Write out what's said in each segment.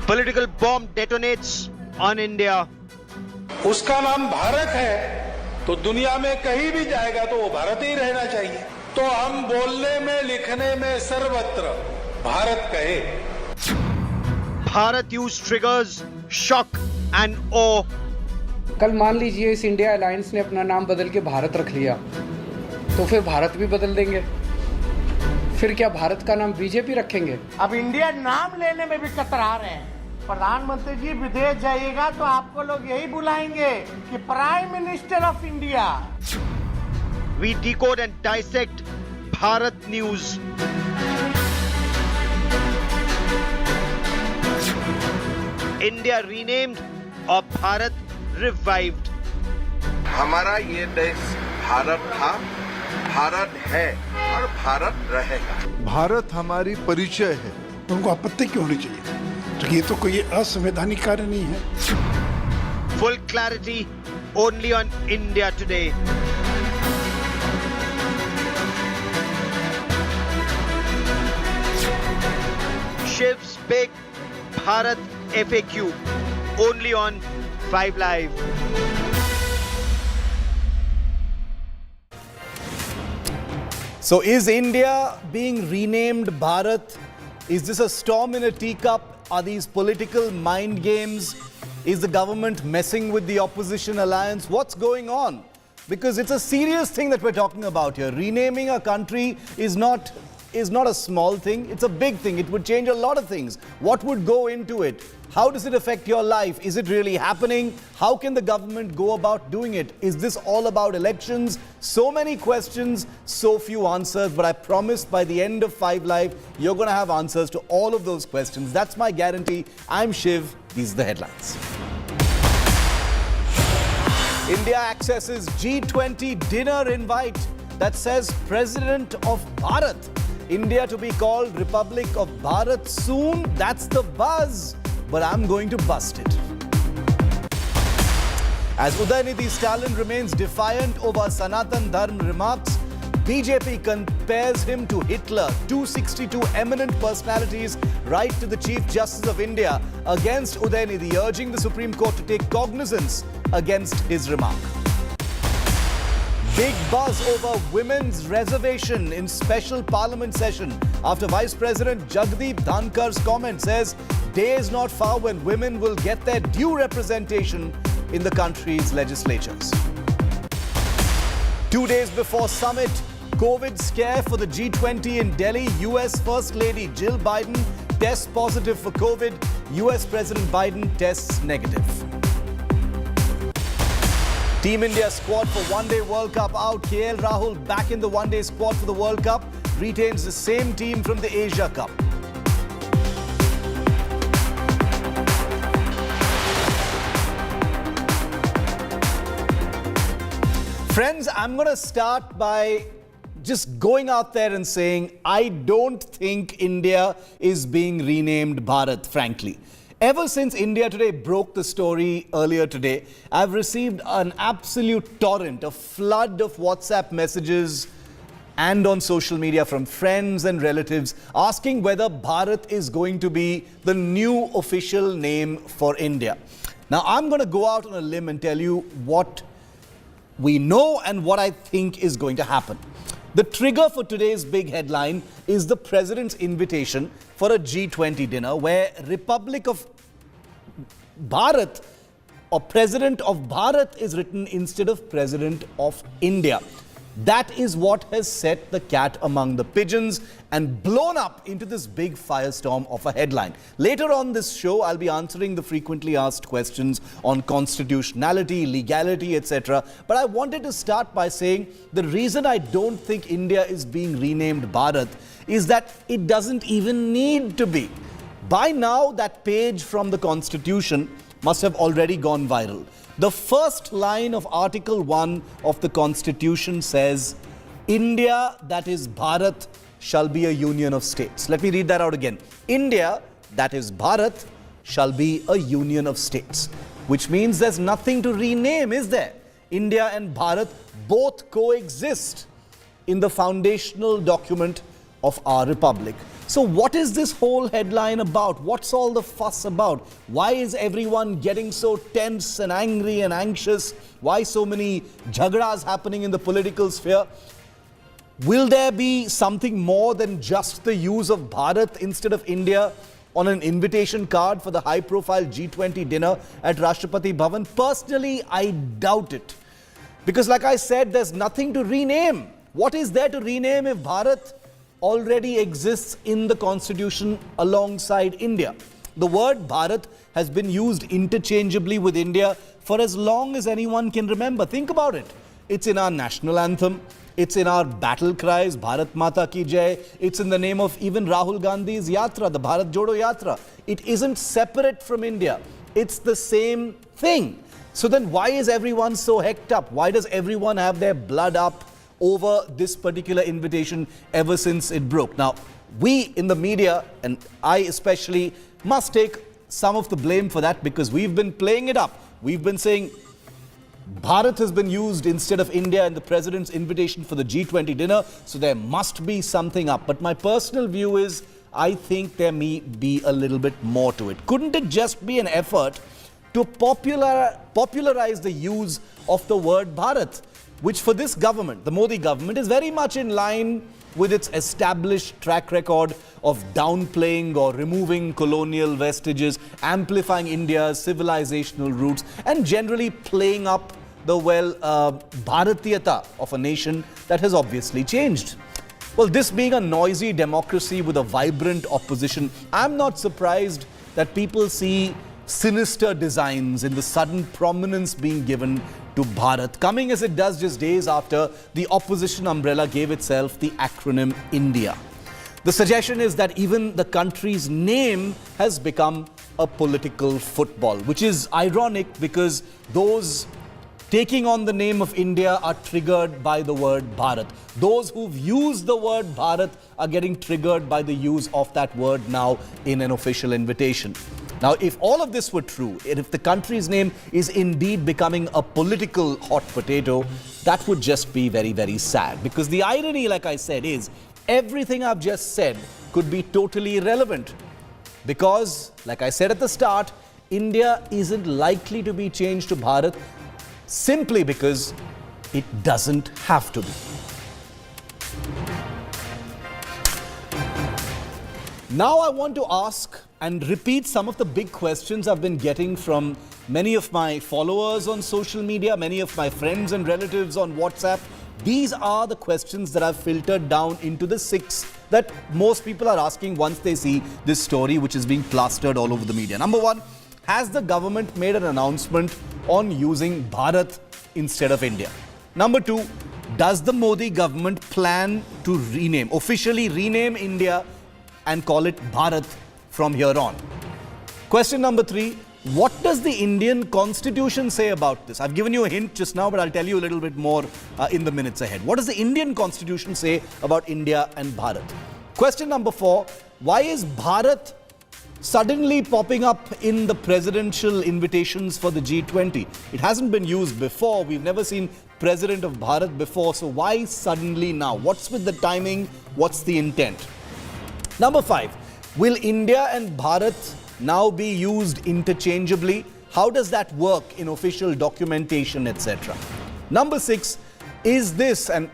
Political bomb detonates on India. उसका नाम भारत है तो दुनिया में कहीं भी जाएगा तो वो भारत ही रहना चाहिए. तो हम बोलने में लिखने में सर्वत्र भारत कहे. Bharat use triggers shock and awe. कल मान लीजिए इस इंडिया अलायंस ने अपना नाम बदल के भारत रख लिया तो फिर भारत भी बदल देंगे. फिर क्या भारत का नाम बीजेपी रखेंगे? अब इंडिया नाम लेने में भी कतरा रहे हैं. प्रधानमंत्री जी विदेश जाइएगा तो आपको लोग यही बुलाएंगे कि prime minister of India. We decode and dissect Bharat news. India renamed or Bharat revived. हमारा ये देश भारत था, भारत है और भारत रहेगा. भारत हमारी परिचय है. तो उनको आपत्ति क्यों होनी चाहिए? तो ये तो कोई असंवैधानिक कार्य नहीं है. Full clarity only on India Today. Shiv's big Bharat FAQ only on 5 Live. So is India being renamed Bharat? Is this a storm in a teacup? Are these political mind games? Is the government messing with the opposition alliance? What's going on? Because it's a serious thing that we're talking about here. Renaming a country is not a small thing. It's a big thing. It would change a lot of things. What would go into it? How does it affect your life? Is it really happening? How can the government go about doing it? Is this all about elections? So many questions, so few answers. But I promise by the end of 5 Live, you're going to have answers to all of those questions. That's my guarantee. I'm Shiv. These are the headlines. India accesses G20 dinner invite that says President of Bharat. India to be called Republic of Bharat soon. That's the buzz. But I'm going to bust it. As Udaynidhi Stalin remains defiant over Sanatan Dharm remarks, BJP compares him to Hitler. 262 eminent personalities write to the Chief Justice of India against Udaynidhi, urging the Supreme Court to take cognizance against his remark. Big buzz over women's reservation in special parliament session after Vice President Jagdeep Dhankar's comment says day is not far when women will get their due representation in the country's legislatures. 2 days before summit, COVID scare for the G20 in Delhi, US First Lady Jill Biden tests positive for COVID. US President Biden tests negative. Team India squad for One-Day World Cup out. KL Rahul back in the One-Day squad for the World Cup. Retains the same team from the Asia Cup. Friends, I'm going to start by just going out there and saying, I don't think India is being renamed Bharat, frankly. Ever since India Today broke the story earlier today, I've received an absolute torrent, a flood of WhatsApp messages and on social media from friends and relatives asking whether Bharat is going to be the new official name for India. Now, I'm going to go out on a limb and tell you what we know and what I think is going to happen. The trigger for today's big headline is the President's invitation for a G20 dinner where Republic of Bharat or President of Bharat is written instead of President of India. That is what has set the cat among the pigeons and blown up into this big firestorm of a headline. Later on this show, I'll be answering the frequently asked questions on constitutionality, legality, etc. But I wanted to start by saying the reason I don't think India is being renamed Bharat is that it doesn't even need to be. By now, that page from the Constitution must have already gone viral. The first line of Article 1 of the Constitution says, India, that is Bharat, shall be a union of states. Let me read that out again. India, that is Bharat, shall be a union of states. Which means there's nothing to rename, is there? India and Bharat both coexist in the foundational document of our republic. So what is this whole headline about? What's all the fuss about? Why is everyone getting so tense and angry and anxious? Why so many jhagras happening in the political sphere? Will there be something more than just the use of Bharat instead of India on an invitation card for the high-profile G20 dinner at Rashtrapati Bhavan? Personally, I doubt it. Because like I said, there's nothing to rename. What is there to rename if Bharat already exists in the constitution alongside India? The word Bharat has been used interchangeably with India for as long as anyone can remember. Think about it. It's in our national anthem. It's in our battle cries, Bharat Mata Ki Jai. It's in the name of even Rahul Gandhi's Yatra, the Bharat Jodo Yatra. It isn't separate from India. It's the same thing. So then why is everyone so hecked up? Why does everyone have their blood up over this particular invitation ever since it broke? Now, we in the media, and I especially, must take some of the blame for that because we've been playing it up. We've been saying Bharat has been used instead of India in the president's invitation for the G20 dinner, so there must be something up. But my personal view is, I think there may be a little bit more to it. Couldn't it just be an effort to popularize the use of the word Bharat, which for this government, the Modi government, is very much in line with its established track record of downplaying or removing colonial vestiges, amplifying India's civilizational roots, and generally playing up the Bharatiyata of a nation that has obviously changed. Well, this being a noisy democracy with a vibrant opposition, I'm not surprised that people see sinister designs in the sudden prominence being given to Bharat, coming as it does just days after the opposition umbrella gave itself the acronym India. The suggestion is that even the country's name has become a political football, which is ironic because those taking on the name of India are triggered by the word Bharat. Those who've used the word Bharat are getting triggered by the use of that word now in an official invitation. Now, if all of this were true, and if the country's name is indeed becoming a political hot potato, that would just be very, very sad. Because the irony, like I said, is everything I've just said could be totally irrelevant. Because, like I said at the start, India isn't likely to be changed to Bharat simply because it doesn't have to be. Now I want to ask and repeat some of the big questions I've been getting from many of my followers on social media, many of my friends and relatives on WhatsApp. These are the questions that I've filtered down into the 6 that most people are asking once they see this story, which is being plastered all over the media. Number 1, has the government made an announcement on using Bharat instead of India? Number 2, does the Modi government plan to officially rename India and call it Bharat from here on? Question number 3, what does the Indian constitution say about this? I've given you a hint just now, but I'll tell you a little bit more in the minutes ahead. What does the Indian constitution say about India and Bharat? Question number 4, why is Bharat suddenly popping up in the presidential invitations for the G20? It hasn't been used before. We've never seen president of Bharat before. So why suddenly now? What's with the timing? What's the intent? Number 5, will India and Bharat now be used interchangeably? How does that work in official documentation, etc.? Number 6, is this, and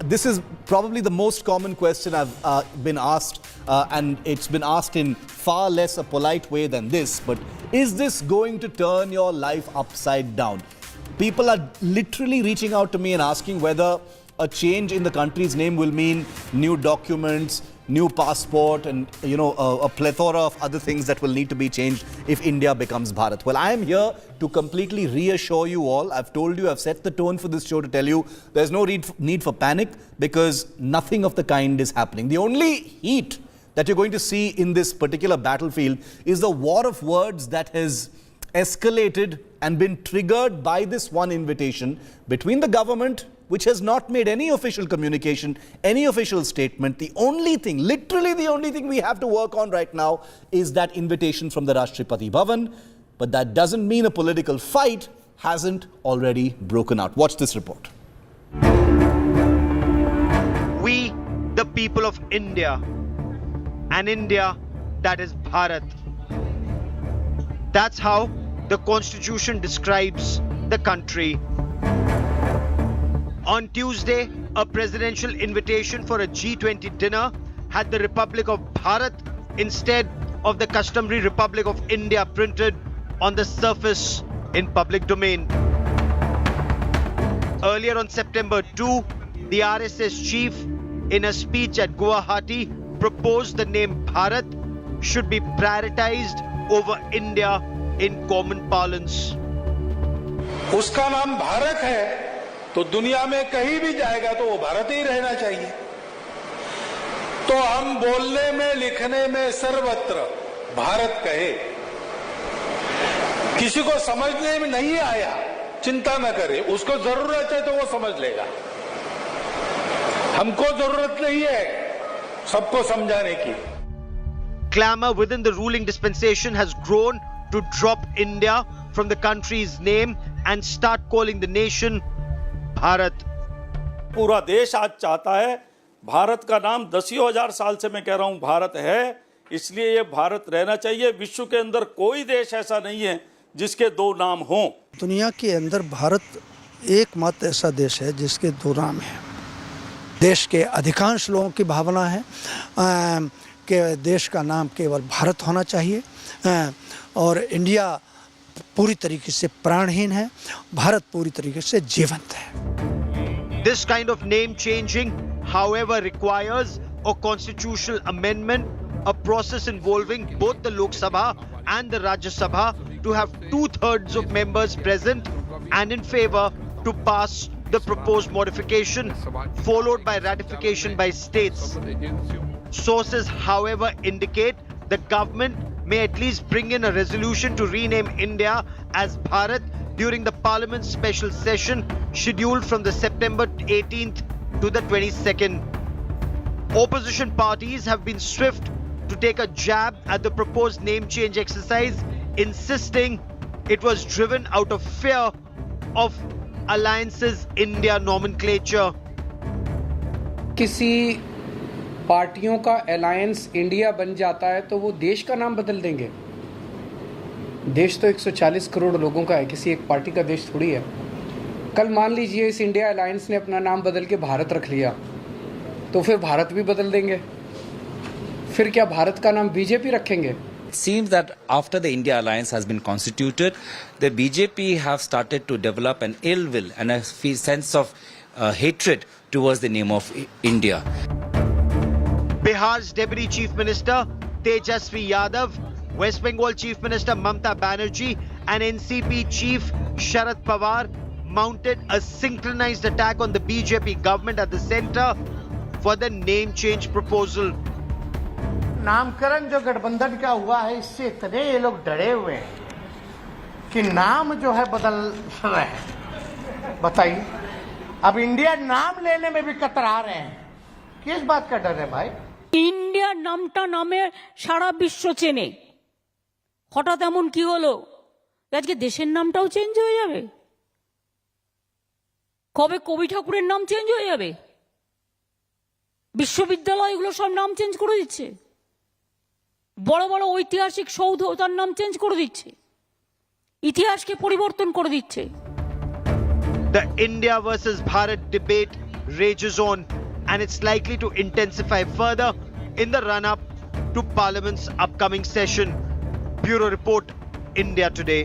this is probably the most common question I've been asked, and it's been asked in far less a polite way than this, but is this going to turn your life upside down? People are literally reaching out to me and asking whether a change in the country's name will mean new documents, new passport, and a plethora of other things that will need to be changed if India becomes Bharat. Well, I am here to completely reassure you all. I've told you, I've set the tone for this show to tell you there's no need for panic because nothing of the kind is happening. The only heat that you're going to see in this particular battlefield is the war of words that has escalated and been triggered by this one invitation between the government, which has not made any official communication, any official statement. The only thing, literally the only thing we have to work on right now is that invitation from the Rashtrapati Bhavan. But that doesn't mean a political fight hasn't already broken out. Watch this report. We, the people of India, and India that is Bharat. That's how the constitution describes the country. On Tuesday, a presidential invitation for a G20 dinner had the Republic of Bharat instead of the customary Republic of India printed on the surface in public domain. Earlier on September 2, the RSS chief, in a speech at Guwahati, proposed the name Bharat should be prioritized over India in common parlance. उसका नाम भारत है तो दुनिया में कहीं भी जाएगा तो वो भारत ही रहना चाहिए। तो हम बोलने में लिखने में सर्वत्र भारत कहे। किसी को समझने में नहीं आया, चिंता न करे, उसको जरूरत है तो वो समझ लेगा। हमको जरूरत नहीं है सबको समझाने की। Clamor within the ruling dispensation has grown to drop India from the country's name and start calling the nation Bharat. पूरा देश आज चाहता है, भारत का नाम 10,000 साल से मैं कह रहा हूं भारत है, इसलिए ये भारत रहना चाहिए। विश्व के अंदर कोई देश ऐसा नहीं है जिसके दो नाम हों। दुनिया के अंदर भारत एकमात्र ऐसा देश है जिसके दो नाम हैं। देश के अधिकांश लोगों की भावना है कि देश का नाम केवल भारत होना चाहिए और इंडिया पूरी तरीके से प्राणहीन है, भारत पूरी तरीके से जीवंत है। This kind of name changing, however, requires a constitutional amendment, a process involving both the Lok Sabha and the Rajya Sabha to have 2/3 of members present and in favor to pass the proposed modification, followed by ratification by states. Sources, however, indicate the government may at least bring in a resolution to rename India as Bharat during the Parliament's special session scheduled from the September 18th to the 22nd. Opposition parties have been swift to take a jab at the proposed name change exercise, insisting it was driven out of fear of Alliance's India nomenclature. किसी पार्टियों का alliance India बन जाता है तो वो देश का नाम बदल देंगे। देश तो 140 करोड़ लोगों का है, किसी एक पार्टी का देश थोड़ी है। कल मान लीजिए इस इंडिया अलायंस ने अपना नाम बदल के भारत रख लिया, तो फिर भारत भी बदल देंगे। फिर क्या भारत का नाम बीजेपी रखेंगे? It seems that after the India alliance has been constituted, the BJP have started to develop an ill will and a sense of hatred towards the name of India. Bihar's Deputy Chief Minister Tejasvi Yadav, West Bengal Chief Minister Mamata Banerjee and NCP Chief Sharad Pawar mounted a synchronized attack on the BJP government at the centre for the name change proposal. नामकरण जो गठबंधन का हुआ है, इससे इतने ये लोग डरे हुए हैं कि नाम जो है बदल रहे हैं। बताइए, अब इंडिया नाम लेने में भी कतरा रहे हैं। किस बात का डर है भाई? ইন্ডিয়া নামটা নামে সারা বিশ্ব চেনে, হঠাৎ এমন কি হলো আজকে দেশের নামটাও চেঞ্জ হয়ে যাবে? কবে কবি ঠাকুরের নাম চেঞ্জ হয়ে যাবে? বিশ্ববিদ্যালয়গুলো সব নাম চেঞ্জ করে দিচ্ছে, বড় বড় ঐতিহাসিক সৌধ তার নাম চেঞ্জ করে দিচ্ছে, ইতিহাসকে পরিবর্তন করে দিচ্ছে। The India versus Bharat debate rages on, and it's likely to intensify further in the run-up to Parliament's upcoming session. Bureau Report, India Today.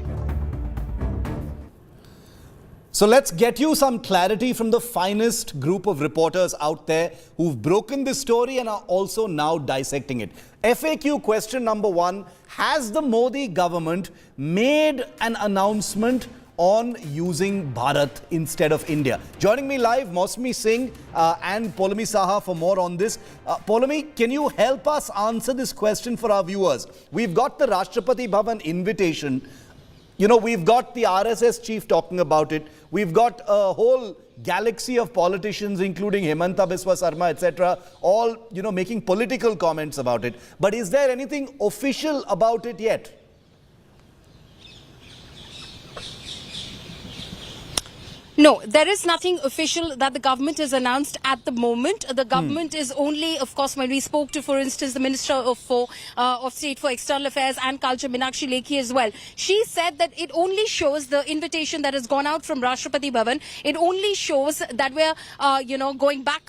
So let's get you some clarity from the finest group of reporters out there who've broken this story and are also now dissecting it. FAQ question number 1, has the Modi government made an announcement on using Bharat instead of India? Joining me live, Mausami Singh and Polami Saha for more on this. Polami, can you help us answer this question for our viewers? We've got the Rashtrapati Bhavan invitation. You know, we've got the RSS chief talking about it. We've got a whole galaxy of politicians, including Himanta Biswa Sarma, etc., all, you know, making political comments about it. But is there anything official about it yet? No, there is nothing official that the government has announced at the moment. The government is only, of course, when we spoke to, for instance, the Minister of State for External Affairs and Culture, Meenakshi Lekhi as well. She said that it only shows the invitation that has gone out from Rashtrapati Bhavan. It only shows that we're, going back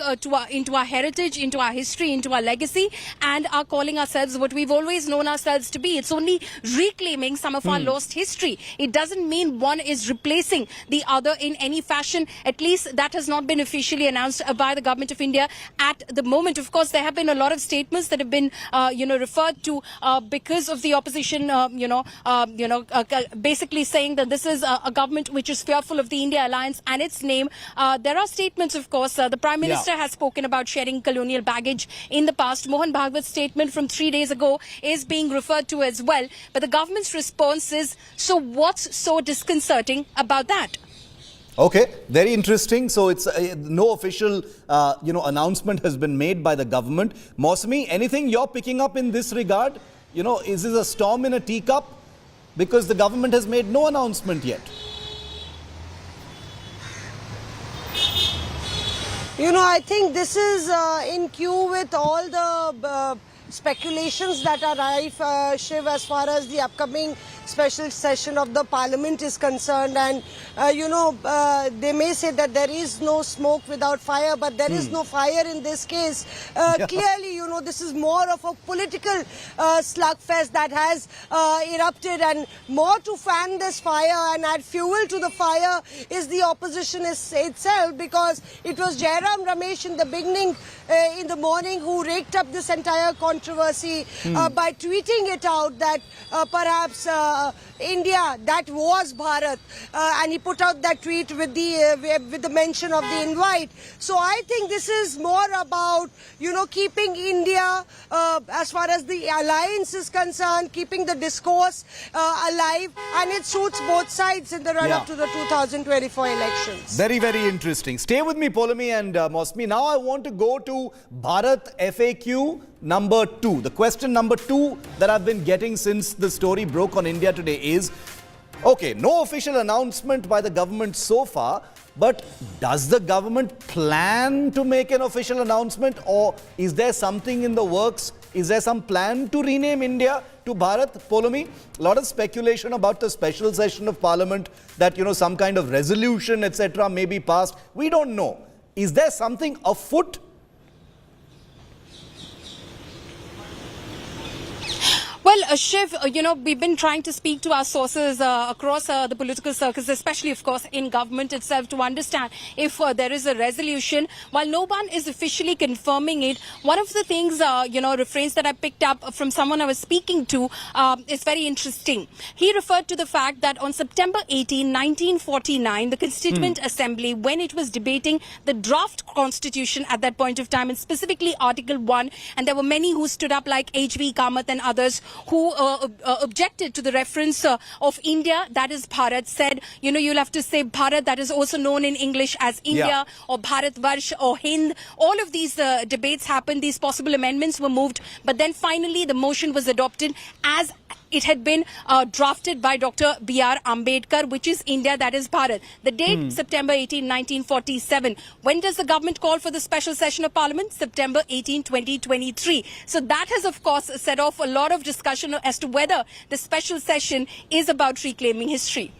into our heritage, into our history, into our legacy, and are calling ourselves what we've always known ourselves to be. It's only reclaiming some of our lost history. It doesn't mean one is replacing the other in any fashion. At least that has not been officially announced by the government of India at the moment. Of course, there have been a lot of statements that have been, referred to because of the opposition, basically saying that this is a government which is fearful of the India alliance and its name. There are statements, of course. The Prime Minister has spoken about sharing colonial baggage in the past. Mohan Bhagwat's statement from 3 days ago is being referred to as well. But the government's response is, so what's so disconcerting about that? Okay, very interesting. So it's no official, announcement has been made by the government. Mosmi, anything you're picking up in this regard? Is this a storm in a teacup? Because the government has made no announcement yet. I think this is in queue with all the speculations that are rife, Shiv, as far as the upcoming special session of the parliament is concerned. And, they may say that there is no smoke without fire, but there is no fire in this case. Clearly, this is more of a political slugfest that has erupted, and more to fan this fire and add fuel to the fire is the opposition itself, because it was Jairam Ramesh in the beginning, in the morning, who raked up this entire controversy by tweeting it out that perhaps India, that was Bharat, and he put out that tweet with the mention of the invite. So I think this is more about, keeping India, as far as the alliance is concerned, keeping the discourse alive, and it suits both sides in the run-up to the 2024 elections. Very, very interesting. Stay with me, Poulomi and Mosmi. Now I want to go to Bharat FAQ number 2. The question number 2 that I've been getting since the story broke on India Today is, okay, no official announcement by the government so far, but does the government plan to make an official announcement, or is there something in the works? Is there some plan to rename India to Bharat? Poulomi, a lot of speculation about the special session of parliament that, some kind of resolution, etc. may be passed. We don't know. Is there something afoot? Well, Shiv, we've been trying to speak to our sources across the political circles, especially, of course, in government itself, to understand if there is a resolution. While no one is officially confirming it, one of the things, refrains that I picked up from someone I was speaking to is very interesting. He referred to the fact that on September 18, 1949, the Constituent Assembly, when it was debating the draft constitution at that point of time, and specifically Article 1, and there were many who stood up like H.V. Kamath and others who objected to the reference of India, that is Bharat, said, you'll have to say Bharat, that is also known in English as India, or Bharat Varsh, or Hind. All of these debates happened, these possible amendments were moved, but then finally the motion was adopted as it had been drafted by Dr. B.R. Ambedkar, which is India, that is Bharat. The date, September 18, 1947. When does the government call for the special session of Parliament? September 18, 2023. So that has, of course, set off a lot of discussion as to whether the special session is about reclaiming history.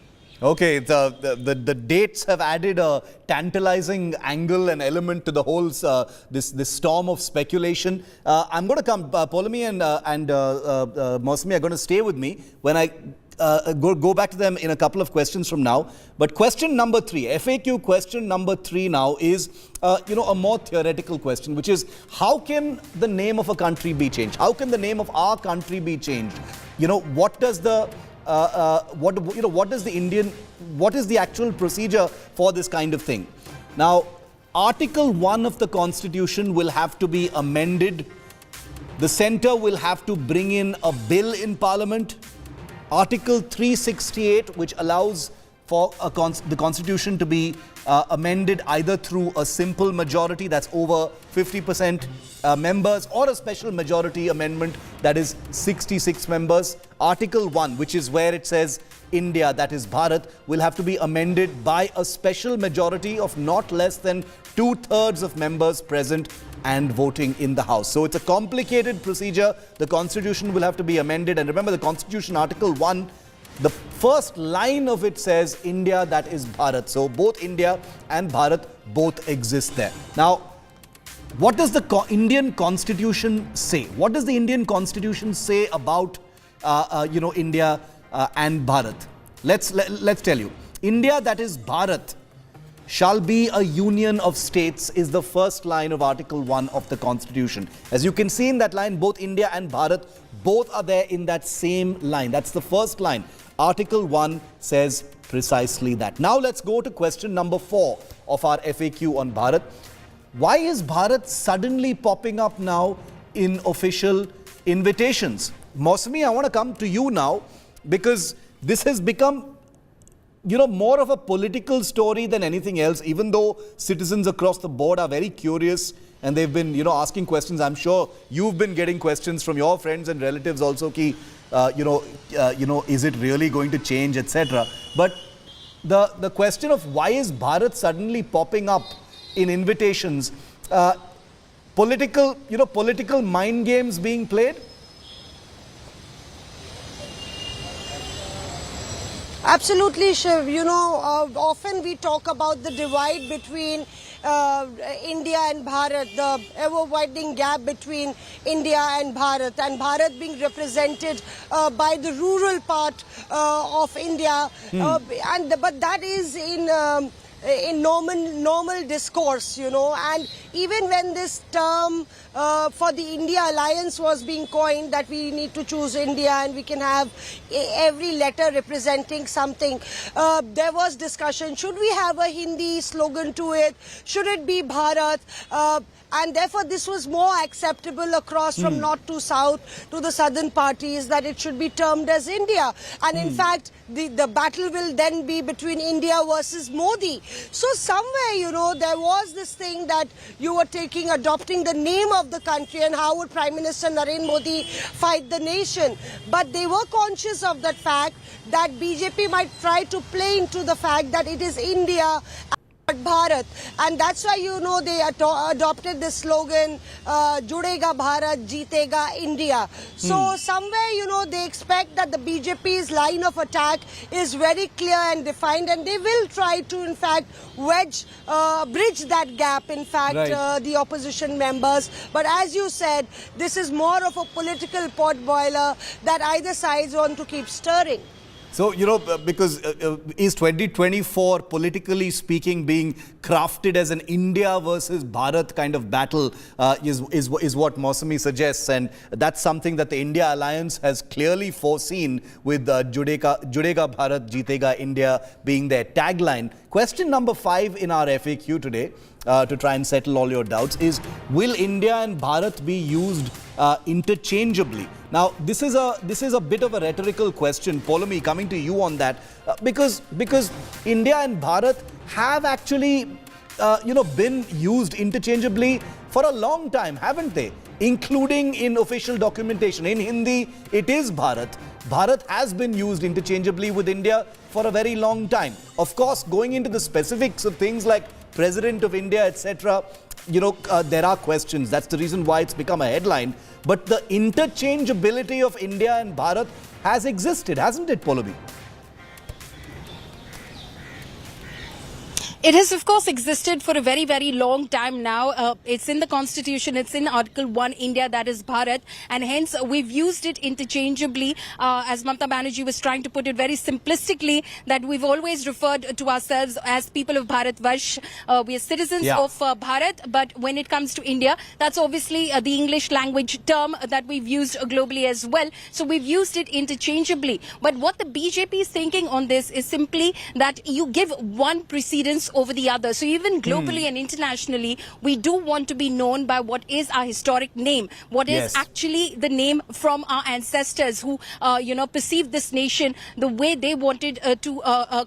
Okay, the dates have added a tantalizing angle and element to the whole this storm of speculation. I'm going to come, Poulomi and Mosmi are going to stay with me when I go back to them in a couple of questions from now. But question number 3, FAQ question number 3 now is, a more theoretical question, which is, how can the name of a country be changed? How can the name of our country be changed? What does the what is the actual procedure for this kind of thing? Now, Article 1 of the Constitution will have to be amended. The centre will have to bring in a bill in Parliament. Article 368, which allows for the Constitution to be amended either through a simple majority, that's over 50% members, or a special majority amendment, that is 66 members. Article 1, which is where it says India, that is Bharat, will have to be amended by a special majority of not less than 2/3 of members present and voting in the House. So it's a complicated procedure. The Constitution will have to be amended. And remember, the Constitution, Article 1, the first line of it says India, that is Bharat. So both India and Bharat both exist there. Now, what does the Indian Constitution say? What does the Indian Constitution say about, India and Bharat? Let's tell you. India, that is Bharat, shall be a union of states is the first line of Article 1 of the Constitution. As you can see in that line, both India and Bharat, both are there in that same line. That's the first line. Article 1 says precisely that. Now let's go to question number 4 of our FAQ on Bharat. Why is Bharat suddenly popping up now in official invitations? Mosmi, I want to come to you now because this has become more of a political story than anything else, even though citizens across the board are very curious and they've been, asking questions. I'm sure you've been getting questions from your friends and relatives also, ki, is it really going to change, etc. But the question of why is Bharat suddenly popping up in invitations, political mind games being played? Absolutely, Shiv. Often we talk about the divide between India and Bharat, the ever-widening gap between India and Bharat being represented by the rural part of India, but that is in normal discourse, and even when this term for the India alliance was being coined, that we need to choose India and we can have every letter representing something, there was discussion, should we have a Hindi slogan to it, should it be Bharat, and therefore this was more acceptable across from north to south to the southern parties, that it should be termed as India. And in fact, the battle will then be between India versus Modi. So somewhere, there was this thing that you were adopting the name of the country and how would Prime Minister Narendra Modi fight the nation. But they were conscious of that fact that BJP might try to play into the fact that it is India Bharat, and that's why they adopted this slogan, Judega Bharat, Jeetega India. So somewhere they expect that the BJP's line of attack is very clear and defined, and they will try to in fact bridge that gap, in fact, the opposition members. But as you said, this is more of a political pot boiler that either sides want to keep stirring. So, because is 2024, politically speaking, being crafted as an India versus Bharat kind of battle is what Mausami suggests. And that's something that the India Alliance has clearly foreseen with Judega Bharat, Jeetega India being their tagline. Question number 5 in our FAQ today, to try and settle all your doubts, is will India and Bharat be used interchangeably? Now, this is a bit of a rhetorical question. Polomi, coming to you on that, because India and Bharat have actually been used interchangeably for a long time, haven't they? Including in official documentation. In Hindi, it is Bharat. Bharat has been used interchangeably with India for a very long time. Of course, going into the specifics of things like President of India, etc., there are questions. That's the reason why it's become a headline. But the interchangeability of India and Bharat has existed, hasn't it, Polomi? It has, of course, existed for a very, very long time now. It's in the Constitution. It's in Article 1, India, that is Bharat. And hence, we've used it interchangeably. As Mamata Banerjee was trying to put it very simplistically, that we've always referred to ourselves as people of Bharatvarsh. We are citizens of Bharat. But when it comes to India, that's obviously the English language term that we've used globally as well. So we've used it interchangeably. But what the BJP is thinking on this is simply that you give one precedence over the other. So even globally and internationally, we do want to be known by what is our historic name, what is actually the name from our ancestors who, perceived this nation the way they wanted to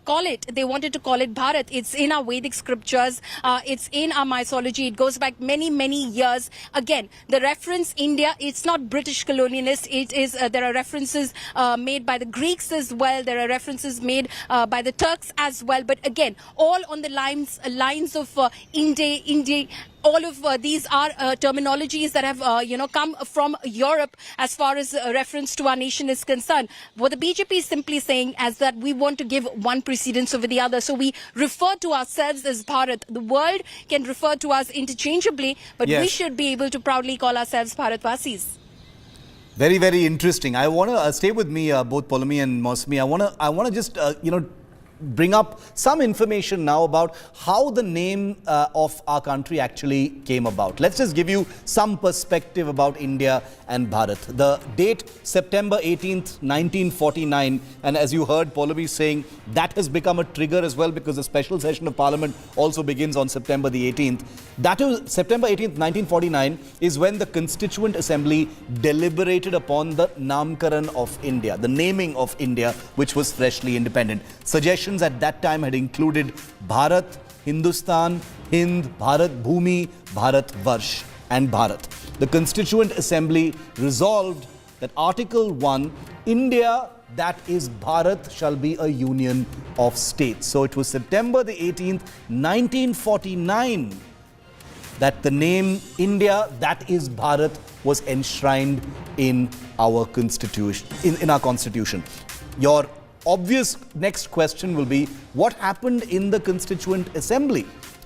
call it. They wanted to call it Bharat. It's in our Vedic scriptures. It's in our mythology. It goes back many, many years. Again, the reference India, it's not British colonialist. It is, there are references made by the Greeks as well. There are references made by the Turks as well. But again, all on the lines of India. All of these are terminologies that have, come from Europe as far as reference to our nation is concerned. What the BJP is simply saying is that we want to give one precedence over the other. So we refer to ourselves as Bharat. The world can refer to us interchangeably, but we should be able to proudly call ourselves Bharatvasis. Very, very interesting. I want to stay with me, both Poulomi and Mosmi. I want to just, bring up some information now about how the name of our country actually came about. Let's just give you some perspective about India and Bharat. The date, September 18th, 1949, and as you heard Poulomi saying, that has become a trigger as well because the special session of Parliament also begins on September the 18th. That is September 18th, 1949 is when the Constituent Assembly deliberated upon the Namkaran of India, the naming of India, which was freshly independent. Suggestions at that time had included Bharat, Hindustan, Hind, Bharat Bhumi, Bharat Varsh and Bharat. The Constituent Assembly resolved that Article 1, India, that is Bharat, shall be a union of states. So it was September the 18th, 1949 that the name India, that is Bharat, was enshrined in our constitution. In our constitution. Your obvious next question will be, what happened in the Constituent Assembly?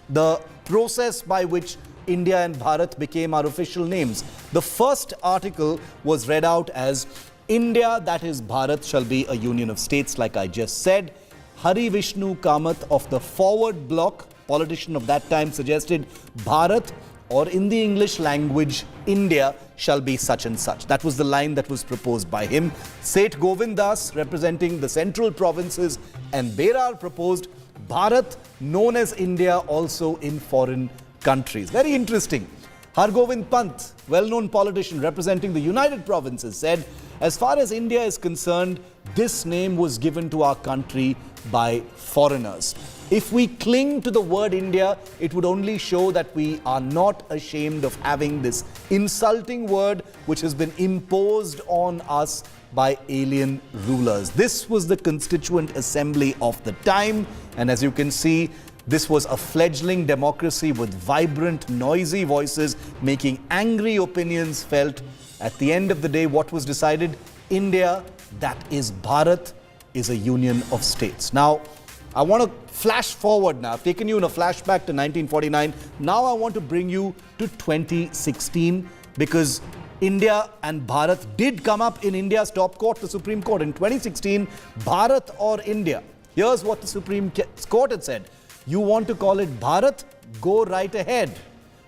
The process by which India and Bharat became our official names. The first article was read out as India, that is Bharat, shall be a union of states, like I just said. Hari Vishnu Kamath of the Forward Bloc, politician of that time, suggested Bharat, or in the English language, India, shall be such and such. That was the line that was proposed by him. Seth Govindas, representing the central provinces, and Berar proposed Bharat, known as India, also in foreign countries. Very interesting. Hargovind Pant, well-known politician representing the United Provinces, said, as far as India is concerned, this name was given to our country by foreigners. If we cling to the word India, it would only show that we are not ashamed of having this insulting word which has been imposed on us by alien rulers. This was the Constituent Assembly of the time, and as you can see, this was a fledgling democracy with vibrant, noisy voices making angry opinions felt. At the end of the day, what was decided? India, that is Bharat, is a union of states. Now, I want to flash forward now. I've taken you in a flashback to 1949. Now I want to bring you to 2016 because India and Bharat did come up in India's top court, the Supreme Court. In 2016, Bharat or India? Here's what the Supreme Court had said. You want to call it Bharat? Go right ahead.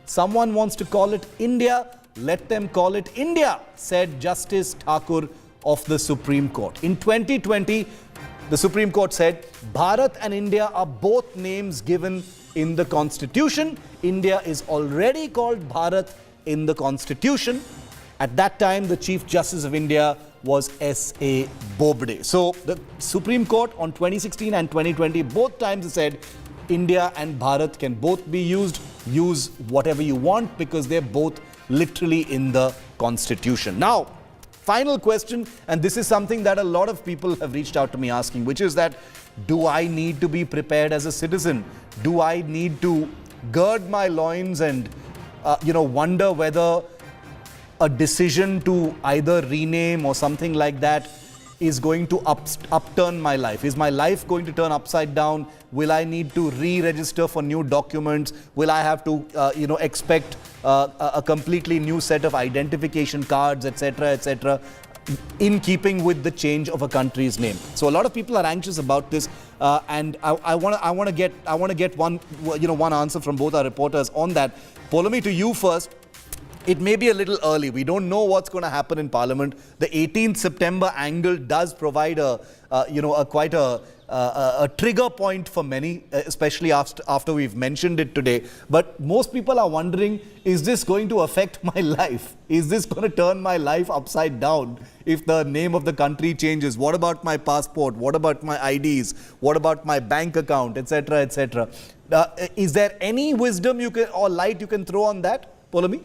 Someone wants to call it India? Let them call it India, said Justice Thakur of the Supreme Court. In 2020, the Supreme Court said, Bharat and India are both names given in the Constitution. India is already called Bharat in the Constitution. At that time, the Chief Justice of India was S.A. Bobde. So the Supreme Court on 2016 and 2020, both times said, India and Bharat can both be used. Use whatever you want because they're both literally in the Constitution. Now, final question, and this is something that a lot of people have reached out to me asking, which is that, do I need to be prepared as a citizen? Do I need to gird my loins and, wonder whether a decision to either rename or something like that is going to upturn my life? Is my life going to turn upside down? Will I need to re-register for new documents? Will I have to, expect a completely new set of identification cards, etc., in keeping with the change of a country's name? So a lot of people are anxious about this, and I want to get one answer from both our reporters on that. Poulomi, to you first. it may be a little early. We don't know what's going to happen in Parliament. The 18th September angle does provide quite a trigger point for many, especially after we've mentioned it today. But most people are wondering, is this going to affect my life? Is this going to turn my life upside down if the name of the country changes? What about my passport? What about my IDs? What about my bank account, etc., etc.? Is there any wisdom or light you can throw on that, Polami?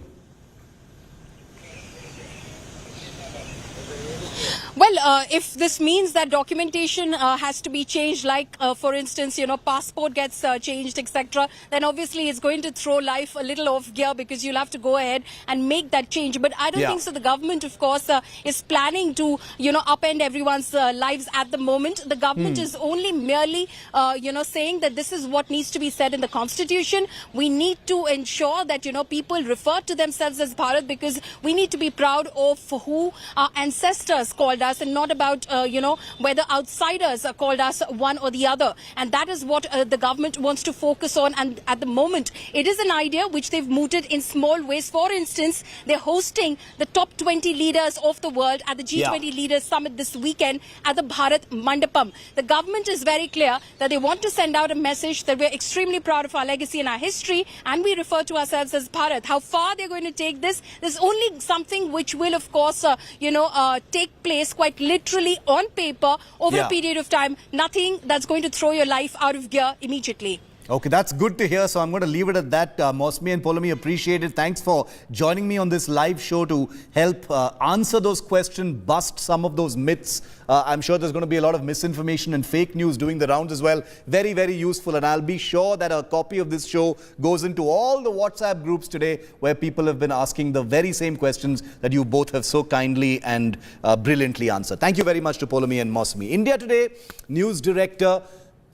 Well, if this means that documentation has to be changed, like for instance, passport gets changed, etc., then obviously it's going to throw life a little off gear because you'll have to go ahead and make that change. But I don't think so. The government, of course, is planning to, upend everyone's lives at the moment. The government is only merely, saying that this is what needs to be said in the constitution. We need to ensure that, people refer to themselves as Bharat because we need to be proud of who our ancestors called us and not about, whether outsiders called us one or the other. And that is what the government wants to focus on. And at the moment, it is an idea which they've mooted in small ways. For instance, they're hosting the top 20 leaders of the world at the G20 Leaders Summit this weekend at the Bharat Mandapam. The government is very clear that they want to send out a message that we're extremely proud of our legacy and our history, and we refer to ourselves as Bharat. How far they're going to take this is only something which will, of course, take place quite literally on paper over a period of time. Nothing that's going to throw your life out of gear immediately. Okay, that's good to hear. So I'm going to leave it at that. Mosmi and Polami, appreciate it. Thanks for joining me on this live show to help answer those questions, bust some of those myths. I'm sure there's going to be a lot of misinformation and fake news doing the rounds as well. Very, very useful. And I'll be sure that a copy of this show goes into all the WhatsApp groups today where people have been asking the very same questions that you both have so kindly and brilliantly answered. Thank you very much to Polami and Mosmi. India Today news director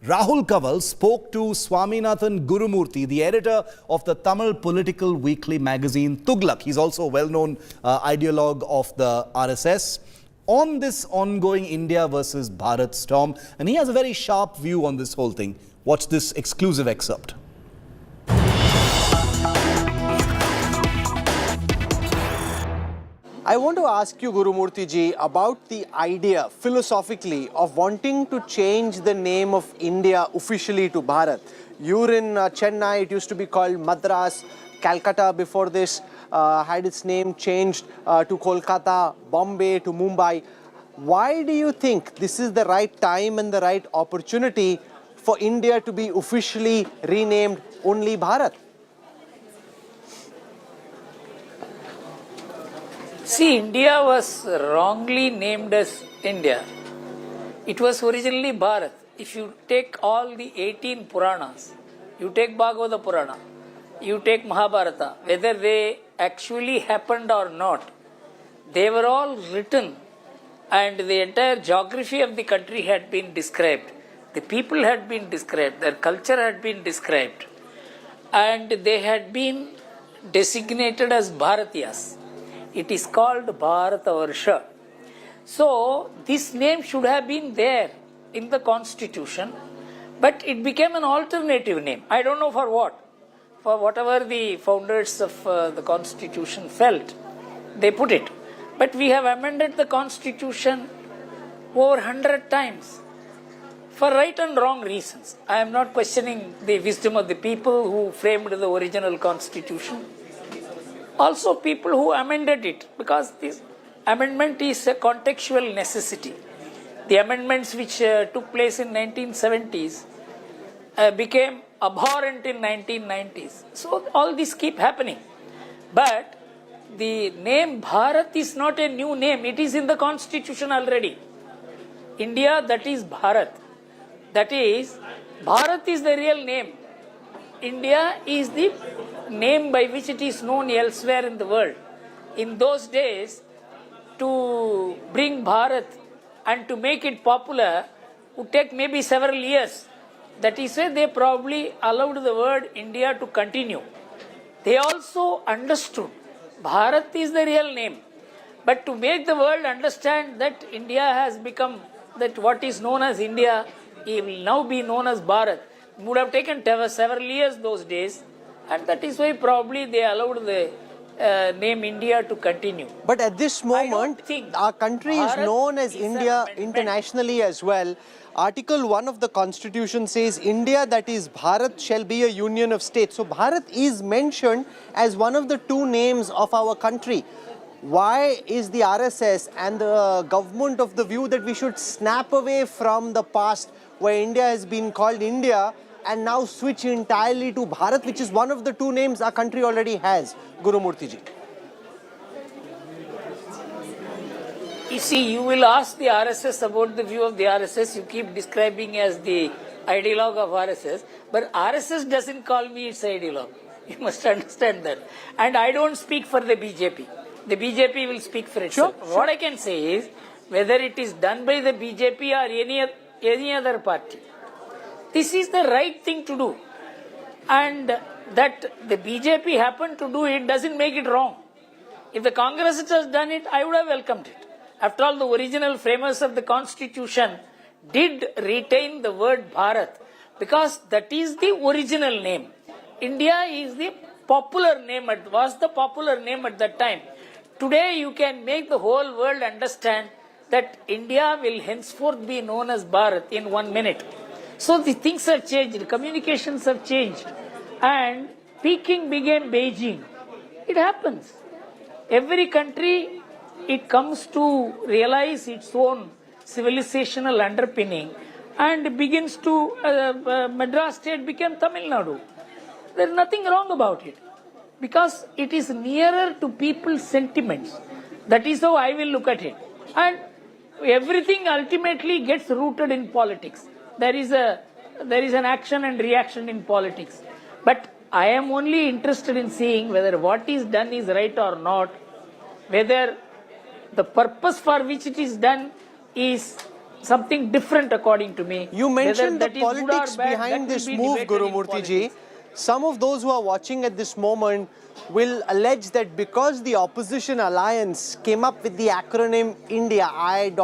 Rahul Kaval spoke to Swaminathan Gurumurthy, the editor of the Tamil political weekly magazine Tughlaq. He's also a well-known ideologue of the RSS, on this ongoing India versus Bharat storm. And he has a very sharp view on this whole thing. Watch this exclusive excerpt. I want to ask you, Gurumurthy ji, about the idea philosophically of wanting to change the name of India officially to Bharat. You're in Chennai, it used to be called Madras. Calcutta before this had its name changed to Kolkata, Bombay to Mumbai. Why do you think this is the right time and the right opportunity for India to be officially renamed only Bharat? See, India was wrongly named as India. It was originally Bharat. If you take all the 18 Puranas, you take Bhagavata Purana, you take Mahabharata, whether they actually happened or not, they were all written and the entire geography of the country had been described. The people had been described, their culture had been described, and they had been designated as Bharatiyas. It is called Bharatavarsha. So, this name should have been there in the constitution, but it became an alternative name. I don't know for what. For whatever the founders of the constitution felt, they put it. But we have amended the constitution over 100 times for right and wrong reasons. I am not questioning the wisdom of the people who framed the original constitution. Also people who amended it, because this amendment is a contextual necessity. The amendments which took place in 1970s became abhorrent in 1990s. So all this keep happening. But the name Bharat is not a new name. It is in the constitution already. India, that is Bharat. That is, Bharat is the real name. India is the name by which it is known elsewhere in the world. In those days, to bring Bharat and to make it popular would take maybe several years. That is why they probably allowed the word India to continue. They also understood Bharat is the real name. But to make the world understand that India has become, that what is known as India, it will now be known as Bharat, would have taken several years those days, and that is why probably they allowed the name India to continue. But at this moment, our country is known as India internationally as well. Article 1 of the Constitution says, India, that is Bharat, shall be a union of states. So Bharat is mentioned as one of the two names of our country. Why is the RSS and the government of the view that we should snap away from the past where India has been called India and now switch entirely to Bharat, which is one of the two names our country already has? Guru Murthy ji. You see, you will ask the RSS about the view of the RSS. You keep describing as the ideologue of RSS, but RSS doesn't call me its ideologue. You must understand that. And I don't speak for the BJP. The BJP will speak for itself. Sure. What I can say is, whether it is done by the BJP or any other party, this is the right thing to do. And that the BJP happened to do it doesn't make it wrong. If the Congress has done it, I would have welcomed it. After all, the original framers of the Constitution did retain the word Bharat because that is the original name. India is the popular name, was the popular name at that time. Today you can make the whole world understand that India will henceforth be known as Bharat in 1 minute. So the things have changed, communications have changed, and Peking became Beijing. It happens. Every country, it comes to realize its own civilizational underpinning and begins to, Madras state became Tamil Nadu. There is nothing wrong about it because it is nearer to people's sentiments. That is how I will look at it. And everything ultimately gets rooted in politics. There is an action and reaction in politics. But I am only interested in seeing whether what is done is right or not, whether the purpose for which it is done is something different according to me. You mentioned the Whether that is good or politics bad, behind that will this be move, debated Guru in Murthy ji. politics. Some of those who are watching at this moment will allege that because the opposition alliance came up with the acronym India, I.N.D.I.A,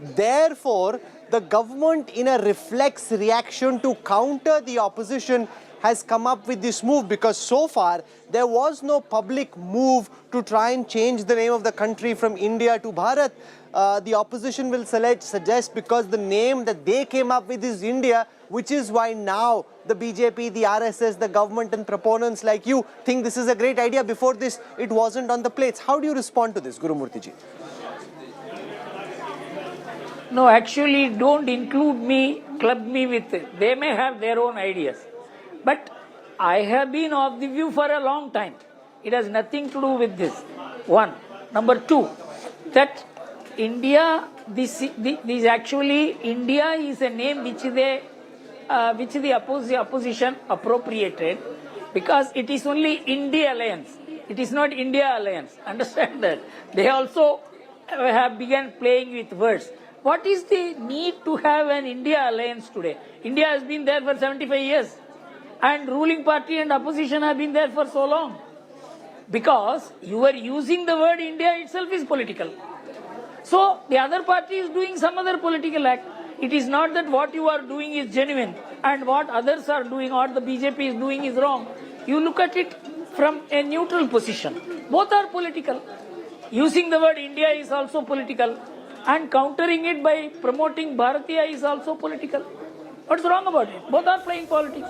therefore the government, in a reflex reaction to counter the opposition, has come up with this move, because so far there was no public move to try and change the name of the country from India to Bharat. The opposition will suggest because the name that they came up with is India, which is why now the BJP, the RSS, the government and proponents like you think this is a great idea. Before this, it wasn't on the plates. How do you respond to this, Guru Murthy ji? No, actually don't include me, club me with it. They may have their own ideas. But I have been of the view for a long time. It has nothing to do with this. One. Number two, that India, this actually, India is a name which the opposition appropriated because it is only India Alliance. It is not India Alliance. Understand that? They also have begun playing with words. What is the need to have an India Alliance today? India has been there for 75 years. And ruling party and opposition have been there for so long. Because you are using the word India itself is political. So the other party is doing some other political act. It is not that what you are doing is genuine and what others are doing or the BJP is doing is wrong. You look at it from a neutral position. Both are political. Using the word India is also political. And countering it by promoting Bharatiya is also political. What's wrong about it? Both are playing politics.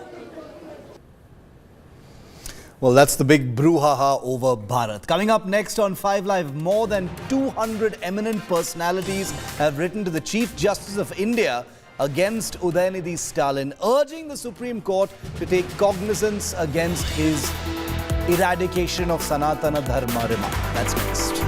Well, that's the big brouhaha over Bharat. Coming up next on 5 Live, more than 200 eminent personalities have written to the Chief Justice of India against Udayanidhi Stalin, urging the Supreme Court to take cognizance against his eradication of Sanatana Dharma remark. That's next.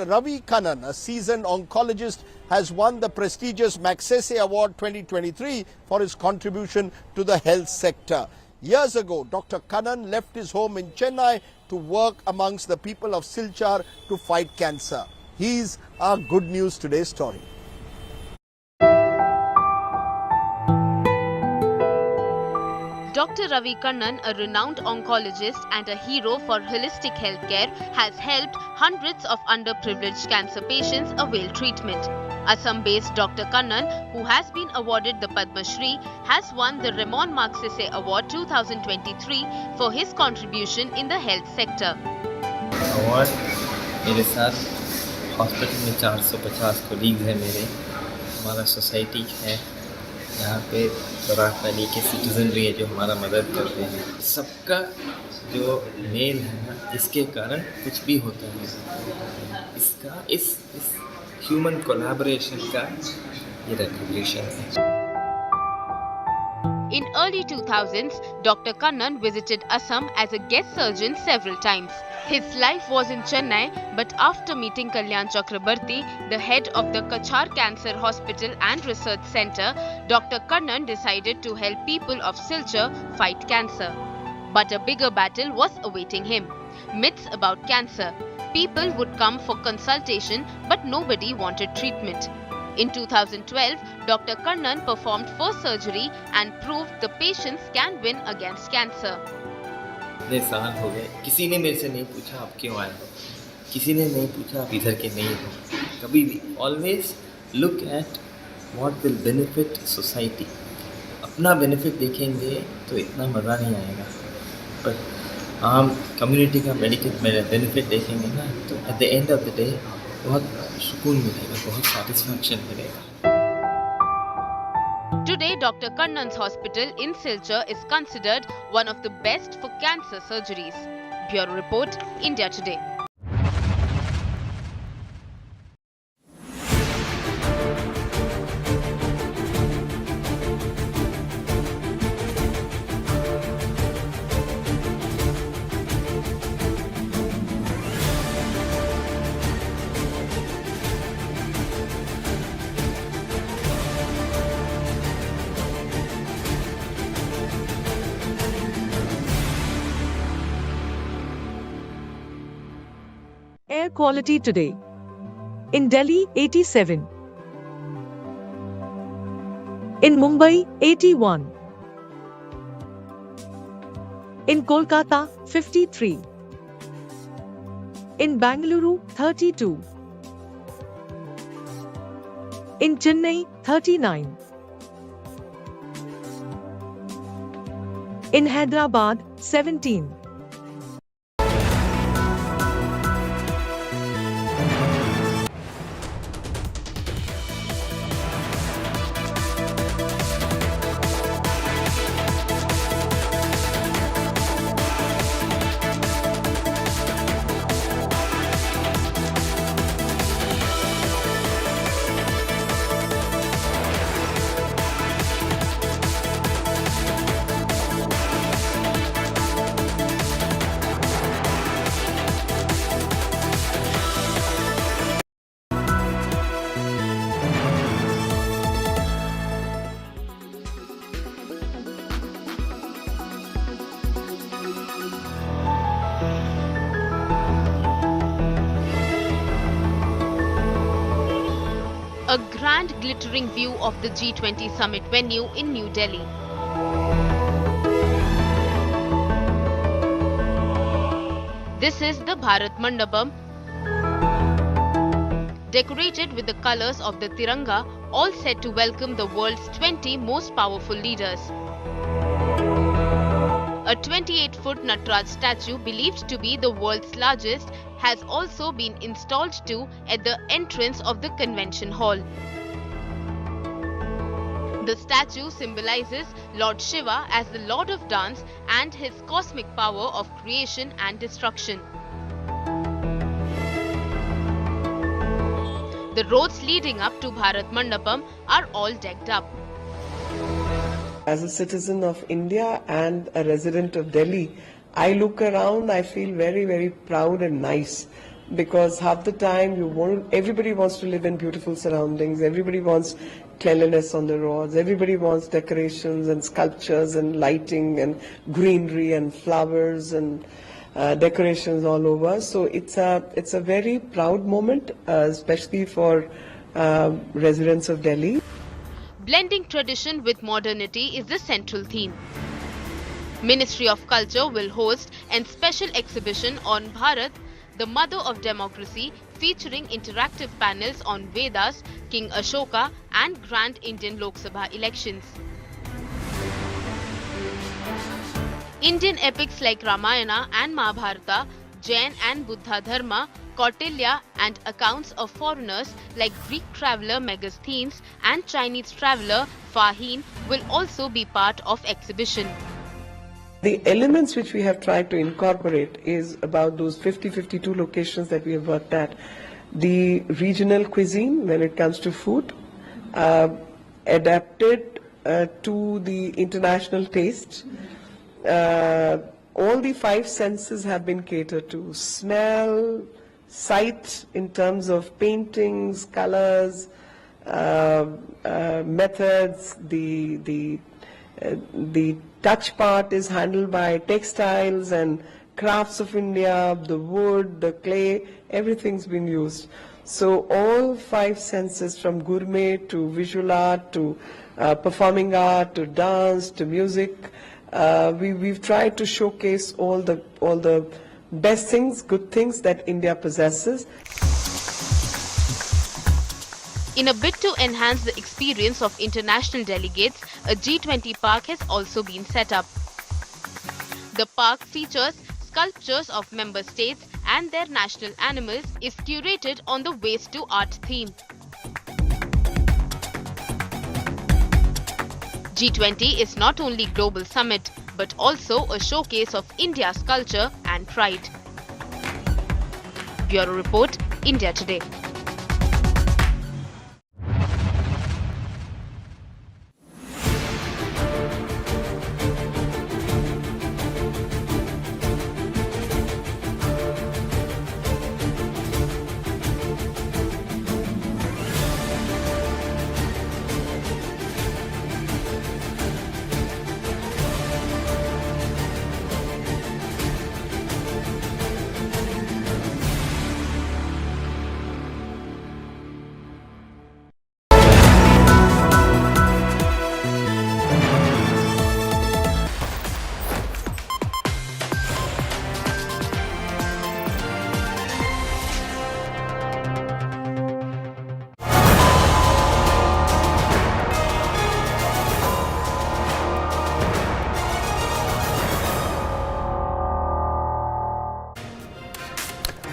Ravi Kannan, a seasoned oncologist, has won the prestigious Magsaysay Award 2023 for his contribution to the health sector. Years ago, Dr. Kannan left his home in Chennai to work amongst the people of Silchar to fight cancer. He's our Good News Today story. Dr. Ravi Kannan, a renowned oncologist and a hero for holistic healthcare, has helped hundreds of underprivileged cancer patients avail treatment. Assam-based Dr. Kannan, who has been awarded the Padma Shri, has won the Ramon Magsaysay Award 2023 for his contribution in the health sector. Award मेरे साथ hospital में 450 colleagues हैं मेरे, हमारा society है, यहाँ पे Barack valley के सिटीजन भी है जो हमारा मदद करते हैं। सबका जो मेल है ना, इसके कारण कुछ भी होता है, इसका इस ह्यूमन कोलैबोरेशन का ये रिकॉग्निशन है। In early 2000s, Dr. Kannan visited Assam as a guest surgeon several times. His life was in Chennai, but after meeting Kalyan Chakrabarti, the head of the Kachar Cancer Hospital and Research Center, Dr. Kannan decided to help people of Silchar fight cancer. But a bigger battle was awaiting him. Myths about cancer. People would come for consultation, but nobody wanted treatment. In 2012, Dr. Kannan performed first surgery and proved the patients can win against cancer. इतने साल हो गए, किसी ने मेरे से नहीं पूछा आप क्यों आए हो, किसी ने नहीं पूछा आप इधर के नहीं हो, कभी भी। Always look at what will benefit society. अपना बेनिफिट देखेंगे तो इतना मज़ा नहीं आएगा, पर आम कम्युनिटी का मेडिकल बेनिफिट देखेंगे ना, तो at the end of the day बहुत सुकून मिलेगा, बहुत सेटिस्फैक्शन मिलेगा। Today, Dr. Kannan's hospital in Silchar is considered one of the best for cancer surgeries. Bureau Report, India Today. Air quality today. In Delhi, 87. In Mumbai, 81. In Kolkata, 53. In Bangalore, 32. In Chennai, 39. In Hyderabad, 17. A grand glittering view of the G20 summit venue in New Delhi. This is the Bharat Mandapam, decorated with the colors of the Tiranga, all set to welcome the world's 20 most powerful leaders. A 28-foot Nataraj statue, believed to be the world's largest, has also been installed too at the entrance of the convention hall. The statue symbolizes Lord Shiva as the Lord of Dance and his cosmic power of creation and destruction. The roads leading up to Bharat Mandapam are all decked up. As a citizen of India and a resident of Delhi, I look around, I feel very, very proud and nice because half the time everybody wants to live in beautiful surroundings, everybody wants cleanliness on the roads, everybody wants decorations and sculptures and lighting and greenery and flowers and decorations all over. So it's a very proud moment, especially for residents of Delhi. Blending tradition with modernity is the central theme. Ministry of Culture will host a special exhibition on Bharat, the mother of democracy, featuring interactive panels on Vedas, King Ashoka and Grand Indian Lok Sabha elections. Indian epics like Ramayana and Mahabharata, Jain and Buddha Dharma, Kautilya and accounts of foreigners like Greek traveller Megasthenes and Chinese traveller Fahin will also be part of exhibition. The elements which we have tried to incorporate is about those 52 locations that we have worked at. The regional cuisine when it comes to food, adapted to the international taste. All the 5 senses have been catered to: smell, sight in terms of paintings, colors, methods. The touch part is handled by textiles and crafts of India, the wood, the clay, everything's been used. So all 5 senses, from gourmet to visual art to performing art to dance to music, we've tried to showcase all the best things, good things that India possesses. In a bid to enhance the experience of international delegates, a G20 park has also been set up. The park features sculptures of member states and their national animals, is curated on the Waste to Art theme. G20 is not only global summit, but also a showcase of India's culture and pride. Bureau Report, India Today.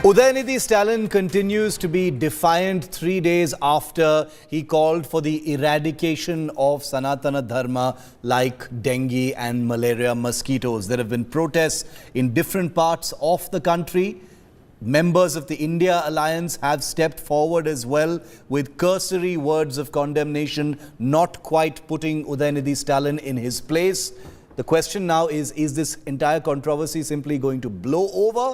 Udayanidhi Stalin continues to be defiant 3 days after he called for the eradication of Sanatana Dharma like dengue and malaria mosquitoes. There have been protests in different parts of the country. Members of the India Alliance have stepped forward as well with cursory words of condemnation, not quite putting Udayanidhi Stalin in his place. The question now is this entire controversy simply going to blow over,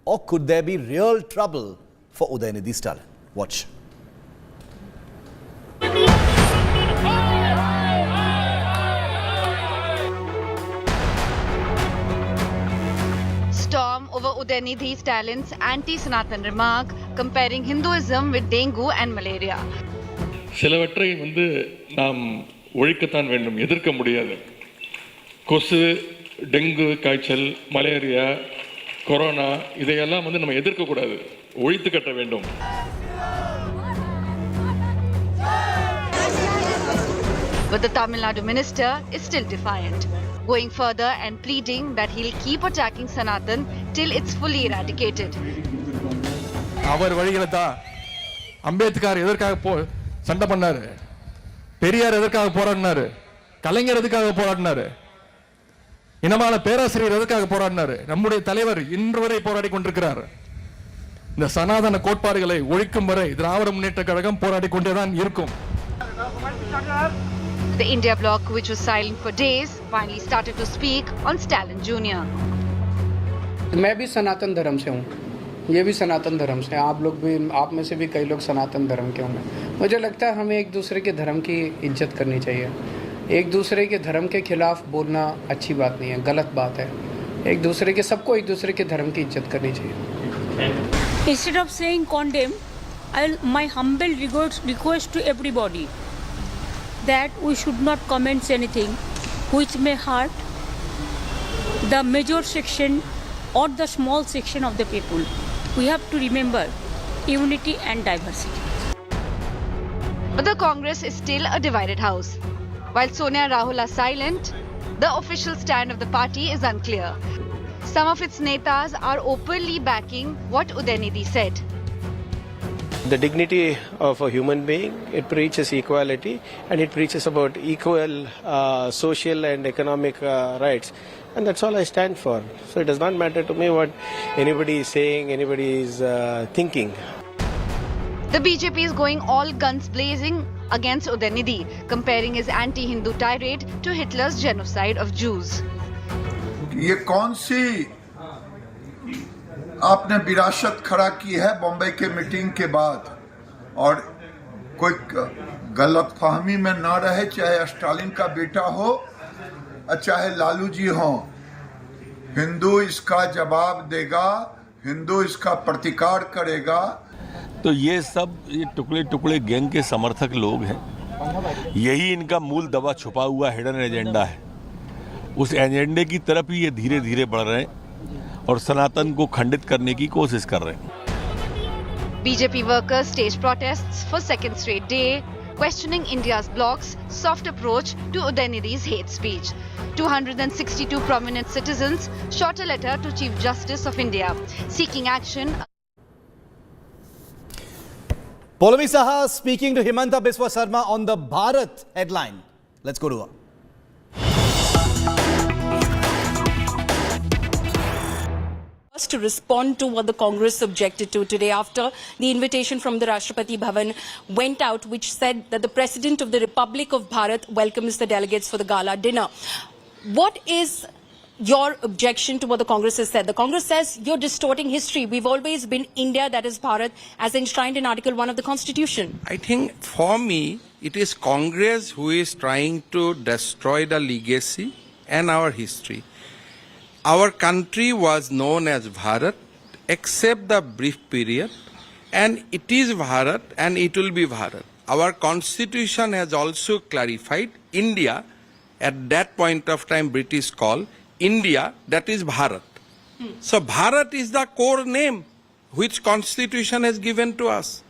or could there be real trouble for Udayanidhi Stalin? Watch. Storm over Udayanidhi Stalin's anti-Sanatan remark comparing Hinduism with dengue and malaria. சிலவற்றை நாம் ஒழிக்கத்தான் வேண்டும், எதிர்க்க முடியாது. கொசு, dengue காய்ச்சல், malaria, corona இதையெல்லாம் நம்ம எதிர்க்க கூடாது, ஒழித்து கட்ட வேண்டும். But the Tamil Nadu minister is still defiant, going further and pleading that he'll keep attacking Sanatan till it's fully eradicated. அவர் வழிகளை தான் அம்பேத்கர் எதற்காக சண்டை பண்ணாரு, பெரியார் எதற்காக போராடினாரு, கலைஞர் எதற்காக போராடினாரு, இனமான பேராசிரியர் எதற்காக போராடினாரு, நம்முடைய தலைவர் இன்று வரை போராடி கொண்டிருக்கிறார். இந்த சனாதன கோட்பாடுகளை ஒழிக்கும் வரை திராவிட முன்னேற்ற கழகம் போராடி கொண்டேதான் இருக்கும். The India bloc, which was silent for days, finally started to speak on Stalin Jr. मैं भी सनातन धर्म से हूँ. ये भी सनातन धर्म से, आप लोग भी, आप में से भी कई लोग सनातन धर्म के होंगे। मुझे लगता है हमें एक दूसरे के धर्म की इज्जत करनी चाहिए। एक दूसरे के धर्म के खिलाफ बोलना अच्छी बात नहीं है, गलत बात है। एक दूसरे के, सबको एक दूसरे के धर्म की इज्जत करनी चाहिए। Instead of saying condemn, my humble request to everybody that we should not comment anything which may hurt the major section or the small section of the people. We have to remember unity and diversity. But the Congress is still a divided house. While Sonia and Rahul are silent, the official stand of the party is unclear. Some of its netas are openly backing what Udaynidhi said. The dignity of a human being, it preaches equality, and it preaches about equal social and economic rights. And that's all I stand for. So it does not matter to me what anybody is saying, anybody is thinking. The BJP is going all guns blazing against Udaynidhi, comparing his anti-Hindu tirade to Hitler's genocide of Jews. ये कौन सी आपने विरासत खड़ा की है बॉम्बे के meeting के बाद, और कोई गलतफहमी में ना रहे, चाहे स्टालिन का बेटा हो चाहे लालू जी हो, हिंदू इसका जवाब देगा, हिंदू इसका प्रतिकार करेगा। तो ये सब ये टुकड़े टुकड़े गैंग के समर्थक लोग हैं, यही इनका मूल दबा छुपा हुआ हिडन एजेंडा है। उस एजेंडे की तरफ ही ये धीरे धीरे बढ़ रहे हैं और सनातन को खंडित करने की कोशिश कर रहे हैं। BJP workers stage protests for second straight day, questioning India's bloc's soft approach to Udaynidhi's hate speech. 262 prominent citizens shot a letter to Chief Justice of India, seeking action. Paulami Saha speaking to Himanta Biswa Sarma on the Bharat headline. Let's go to her. To respond to what the Congress objected to today after the invitation from the Rashtrapati Bhavan went out, which said that the President of the Republic of Bharat welcomes the delegates for the gala dinner. What is your objection to what the Congress has said? The Congress says you're distorting history. We've always been India, that is Bharat, as enshrined in Article 1 of the Constitution. I think for me, it is Congress who is trying to destroy the legacy and our history. Our country was known as Bharat, except the brief period, and it is Bharat and it will be Bharat. Our constitution has also clarified India, at that point of time British call, India, that is Bharat. So Bharat is the core name which constitution has given to us.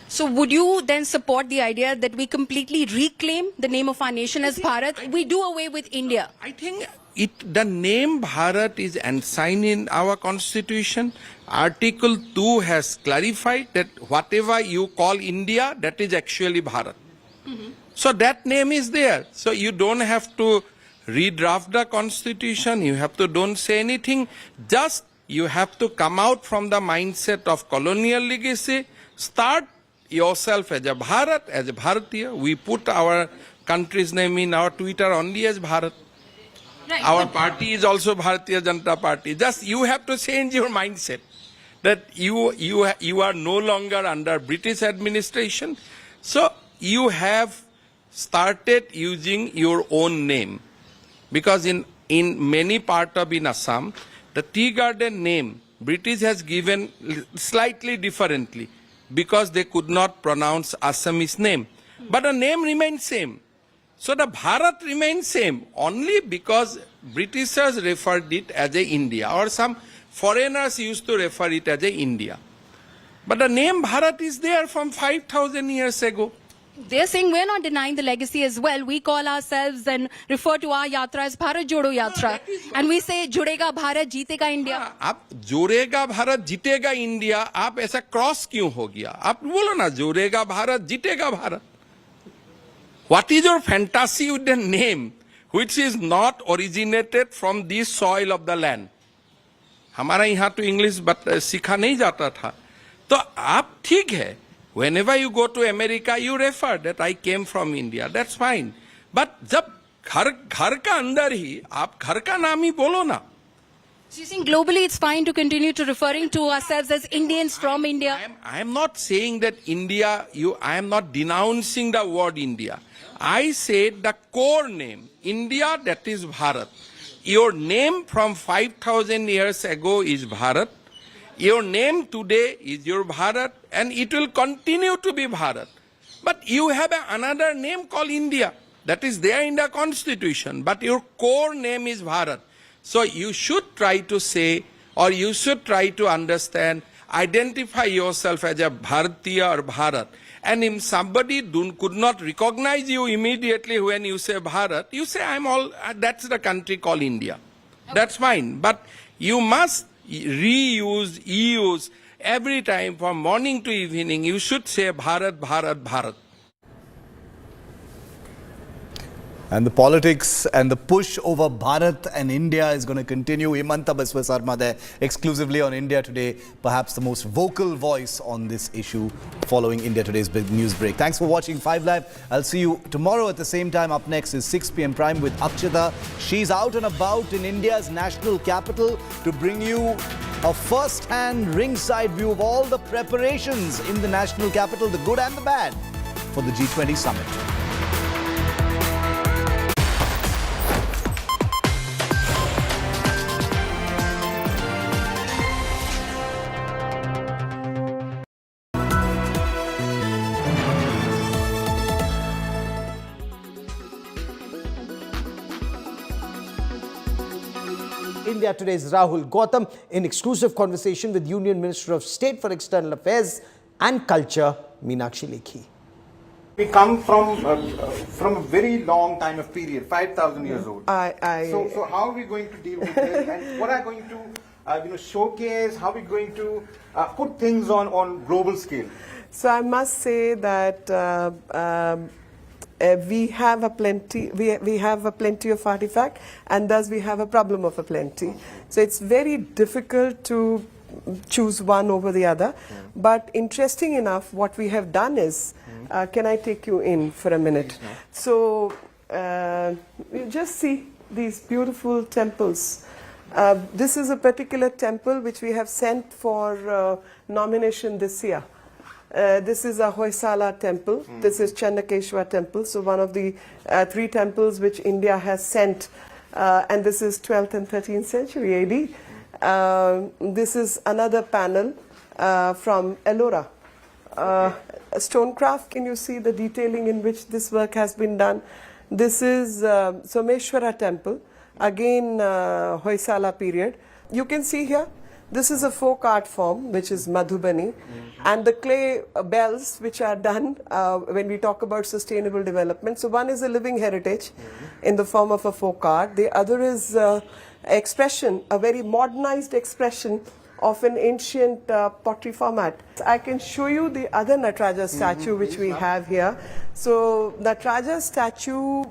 So would you then support the idea that we completely reclaim the name of our nation as Bharat? We do away with India. I think the name Bharat is enshrined in our constitution. Article 2 has clarified that whatever you call India, that is actually Bharat. So that name is there. So you don't have to redraft the constitution. You have to don't say anything. Just you have to come out from the mindset of colonial legacy. Start yourself as a Bharat, as a Bharatiya. We put our country's name in our Twitter only as Bharat. Right. Our party is also Bharatiya Janata Party. Just you have to change your mindset that you are no longer under British administration. So you have started using your own name, because in many part of in Assam, the tea garden name British has given slightly differently because they could not pronounce Assamese name, but the name remains same. So the Bharat remains same only because Britishers referred it as a India, or some foreigners used to refer it as a India. But the name Bharat is there from 5,000 years ago. They're saying we're not denying the legacy as well. We call ourselves and refer to our yatra as Bharat Jodo Yatra. And we say Judega Bharat, Jeetega India. आप जोड़ेगा भारत जीतेगा India, आप ऐसा cross क्यों हो गया? आप बोलो ना जोड़ेगा भारत जीतेगा Bharat. What is your fantasy with the name which is not originated from this soil of the land? हमारा यहाँ तो इंग्लिश सीखा नहीं जाता था. तो आप ठीक है, whenever you go to America, you refer that I came from India. That's fine. But जब घर का अंदर ही आप घर का नाम ही बोलो ना. So you think globally it's fine to continue to referring to ourselves as Indians from India? I am not saying that India, I am not denouncing the word India. I said the core name, India, that is Bharat. Your name from 5,000 years ago is Bharat. Your name today is your Bharat, and it will continue to be Bharat. But you have another name called India. That is there in the constitution. But your core name is Bharat. So you should try to say, or you should try to understand, identify yourself as a Bharatiya or Bharat. And if somebody could not recognize you immediately when you say Bharat, you say, that's the country called India. That's fine. But you must reuse every time from morning to evening. You should say Bharat, Bharat, Bharat. And the politics and the push over Bharat and India is going to continue. Himanta Biswa Sarma there exclusively on India Today, perhaps the most vocal voice on this issue following India Today's big news break. Thanks for watching 5 Live. I'll see you tomorrow at the same time. Up next is 6 p.m. Prime with Akshata. She's out and about in India's national capital to bring you a first-hand ringside view of all the preparations in the national capital, the good and the bad, for the G20 summit. India Today's Rahul Gautam in exclusive conversation with Union Minister of State for External Affairs and Culture, Meenakshi Lekhi. We come from a very long time of period, 5,000 years old. So how are we going to deal with this, and what are going to showcase? How are we going to put things on global scale? So I must say that we have a plenty. We have a plenty of artifact, and thus we have a problem of a plenty. So it's very difficult to choose one over the other. But interesting enough, what we have done is, can I take you in for a minute? So you just see these beautiful temples. This is a particular temple which we have sent for nomination this year. This is a Hoysala temple. This is Channakeshwar temple. So one of the 3 temples which India has sent, and this is 12th and 13th century AD. This is another panel from Ellora. Stonecraft, can you see the detailing in which this work has been done? This is Someshwara temple, again Hoysala period. You can see here, this is a folk art form which is Madhubani, and the clay bells which are done when we talk about sustainable development. So one is a living heritage in the form of a folk art. The other is expression, a very modernized expression of an ancient pottery format. I can show you the other Nataraja statue which we have here. So Nataraja statue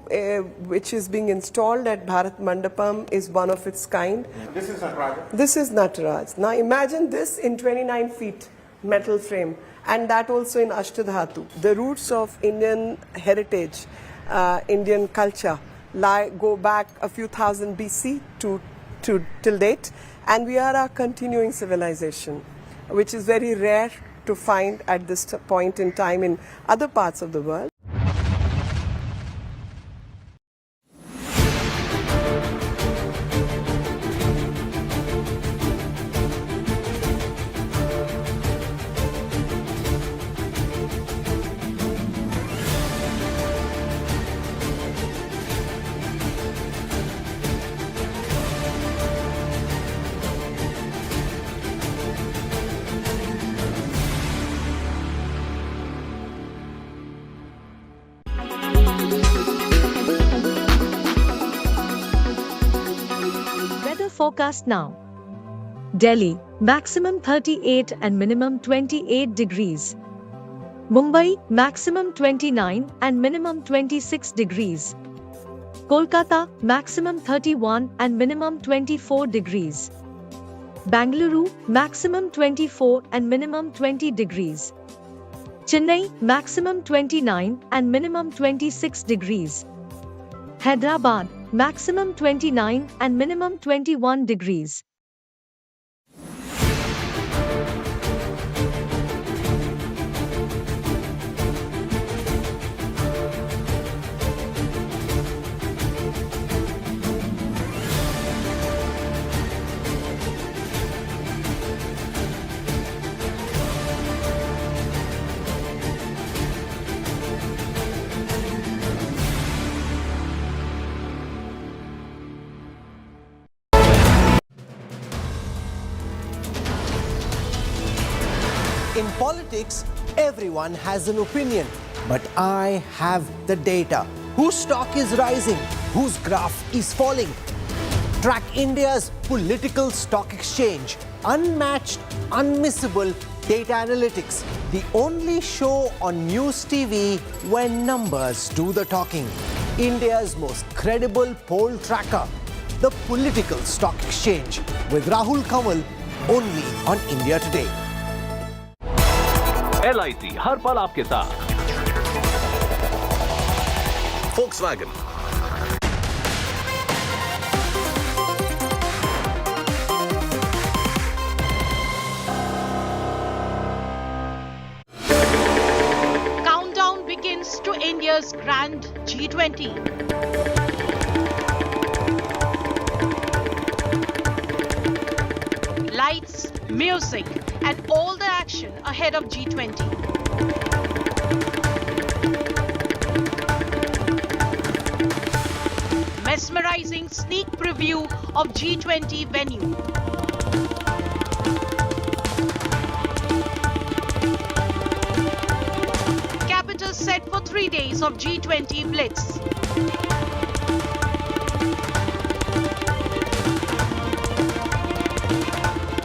which is being installed at Bharat Mandapam is one of its kind. This is Nataraja? This is Nataraj. Now imagine this in 29 feet metal frame, and that also in Ashtadhatu. The roots of Indian heritage, Indian culture go back a few thousand BC till date, and we are a continuing civilization, which is very rare to find at this point in time in other parts of the world. Forecast now. Delhi, maximum 38 and minimum 28 degrees. Mumbai, maximum 29 and minimum 26 degrees. Kolkata, maximum 31 and minimum 24 degrees. Bangalore, maximum 24 and minimum 20 degrees. Chennai, maximum 29 and minimum 26 degrees. Hyderabad, maximum 29 and minimum 21 degrees. politics, everyone has an opinion. But I have the data. Whose stock is rising? Whose graph is falling? Track India's political stock exchange. Unmatched, unmissable data analytics. The only show on News TV where numbers do the talking. India's most credible poll tracker. The Political Stock Exchange with Rahul Kannan only on India Today. LIC हर पल आपके साथ. Volkswagen. Countdown begins to India's grand G20. Lights, music, and all the action ahead of G20. Mesmerizing sneak preview of G20 venue. Capital set for 3 days of G20 Blitz.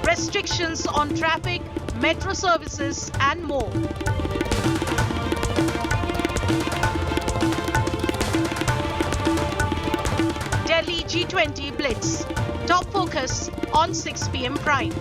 Restrictions on traffic, metro services, and more. Delhi G20 Blitz. Top focus on 6 p.m. Prime.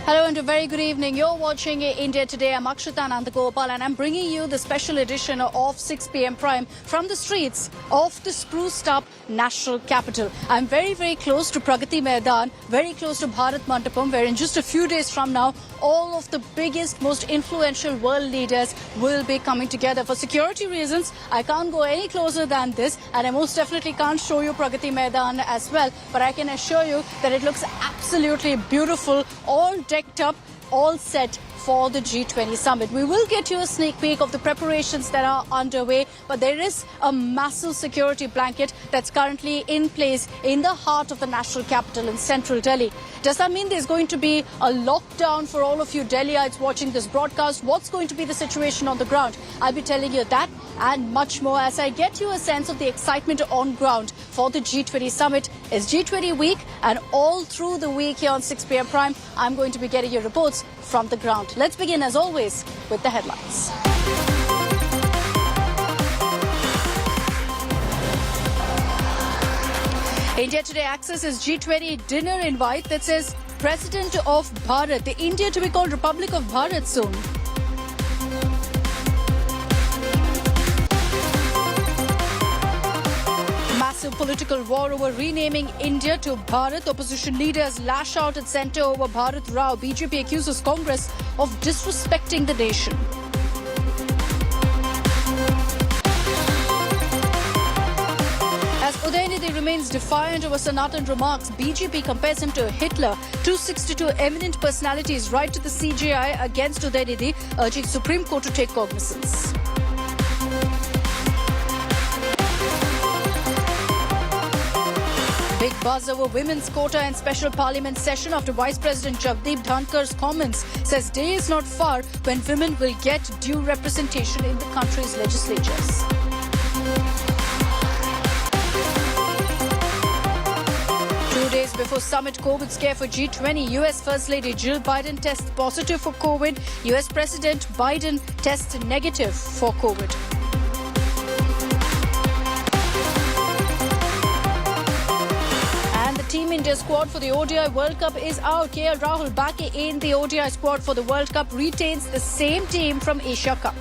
Hello and a very good evening. You're watching India Today. I'm Akshita Nandagopal and I'm bringing you the special edition of 6 p.m. Prime from the streets of the spruced up national capital. I'm very, very close to Pragati Maidan, very close to Bharat Mandapam, where in just a few days from now, all of the biggest, most influential world leaders will be coming together. For security reasons, I can't go any closer than this, and I most definitely can't show you Pragati Maidan as well. But I can assure you that it looks absolutely beautiful, all decked up, all set for the G20 summit. We will get you a sneak peek of the preparations that are underway, but there is a massive security blanket that's currently in place in the heart of the national capital in central Delhi. Does that mean there's going to be a lockdown for all of you Delhiites watching this broadcast? What's going to be the situation on the ground? I'll be telling you that and much more as I get you a sense of the excitement on ground for the G20 summit. It's G20 week, and all through the week here on 6 p.m. Prime, I'm going to be getting you reports from the ground. Let's begin, as always, with the headlines. India Today accesses G20 dinner invite that says President of Bharat, the India to be called Republic of Bharat soon. Massive political war over renaming India to Bharat. Opposition leaders lash out at centre over Bharat Rao. BJP accuses Congress of disrespecting the nation. As Udayanidhi remains defiant over Sanatan remarks, BJP compares him to Hitler. 262 eminent personalities write to the CJI against Udayanidhi, urging Supreme Court to take cognizance. Big buzz over women's quota and special parliament session after Vice President Jagdeep Dhankar's comments. Says day is not far when women will get due representation in the country's legislatures. 2 days before summit COVID scare for G20, US First Lady Jill Biden tests positive for COVID. US President Biden tests negative for COVID. Team India squad for the ODI World Cup is out. KL Rahul back in the ODI squad for the World Cup, retains the same team from Asia Cup.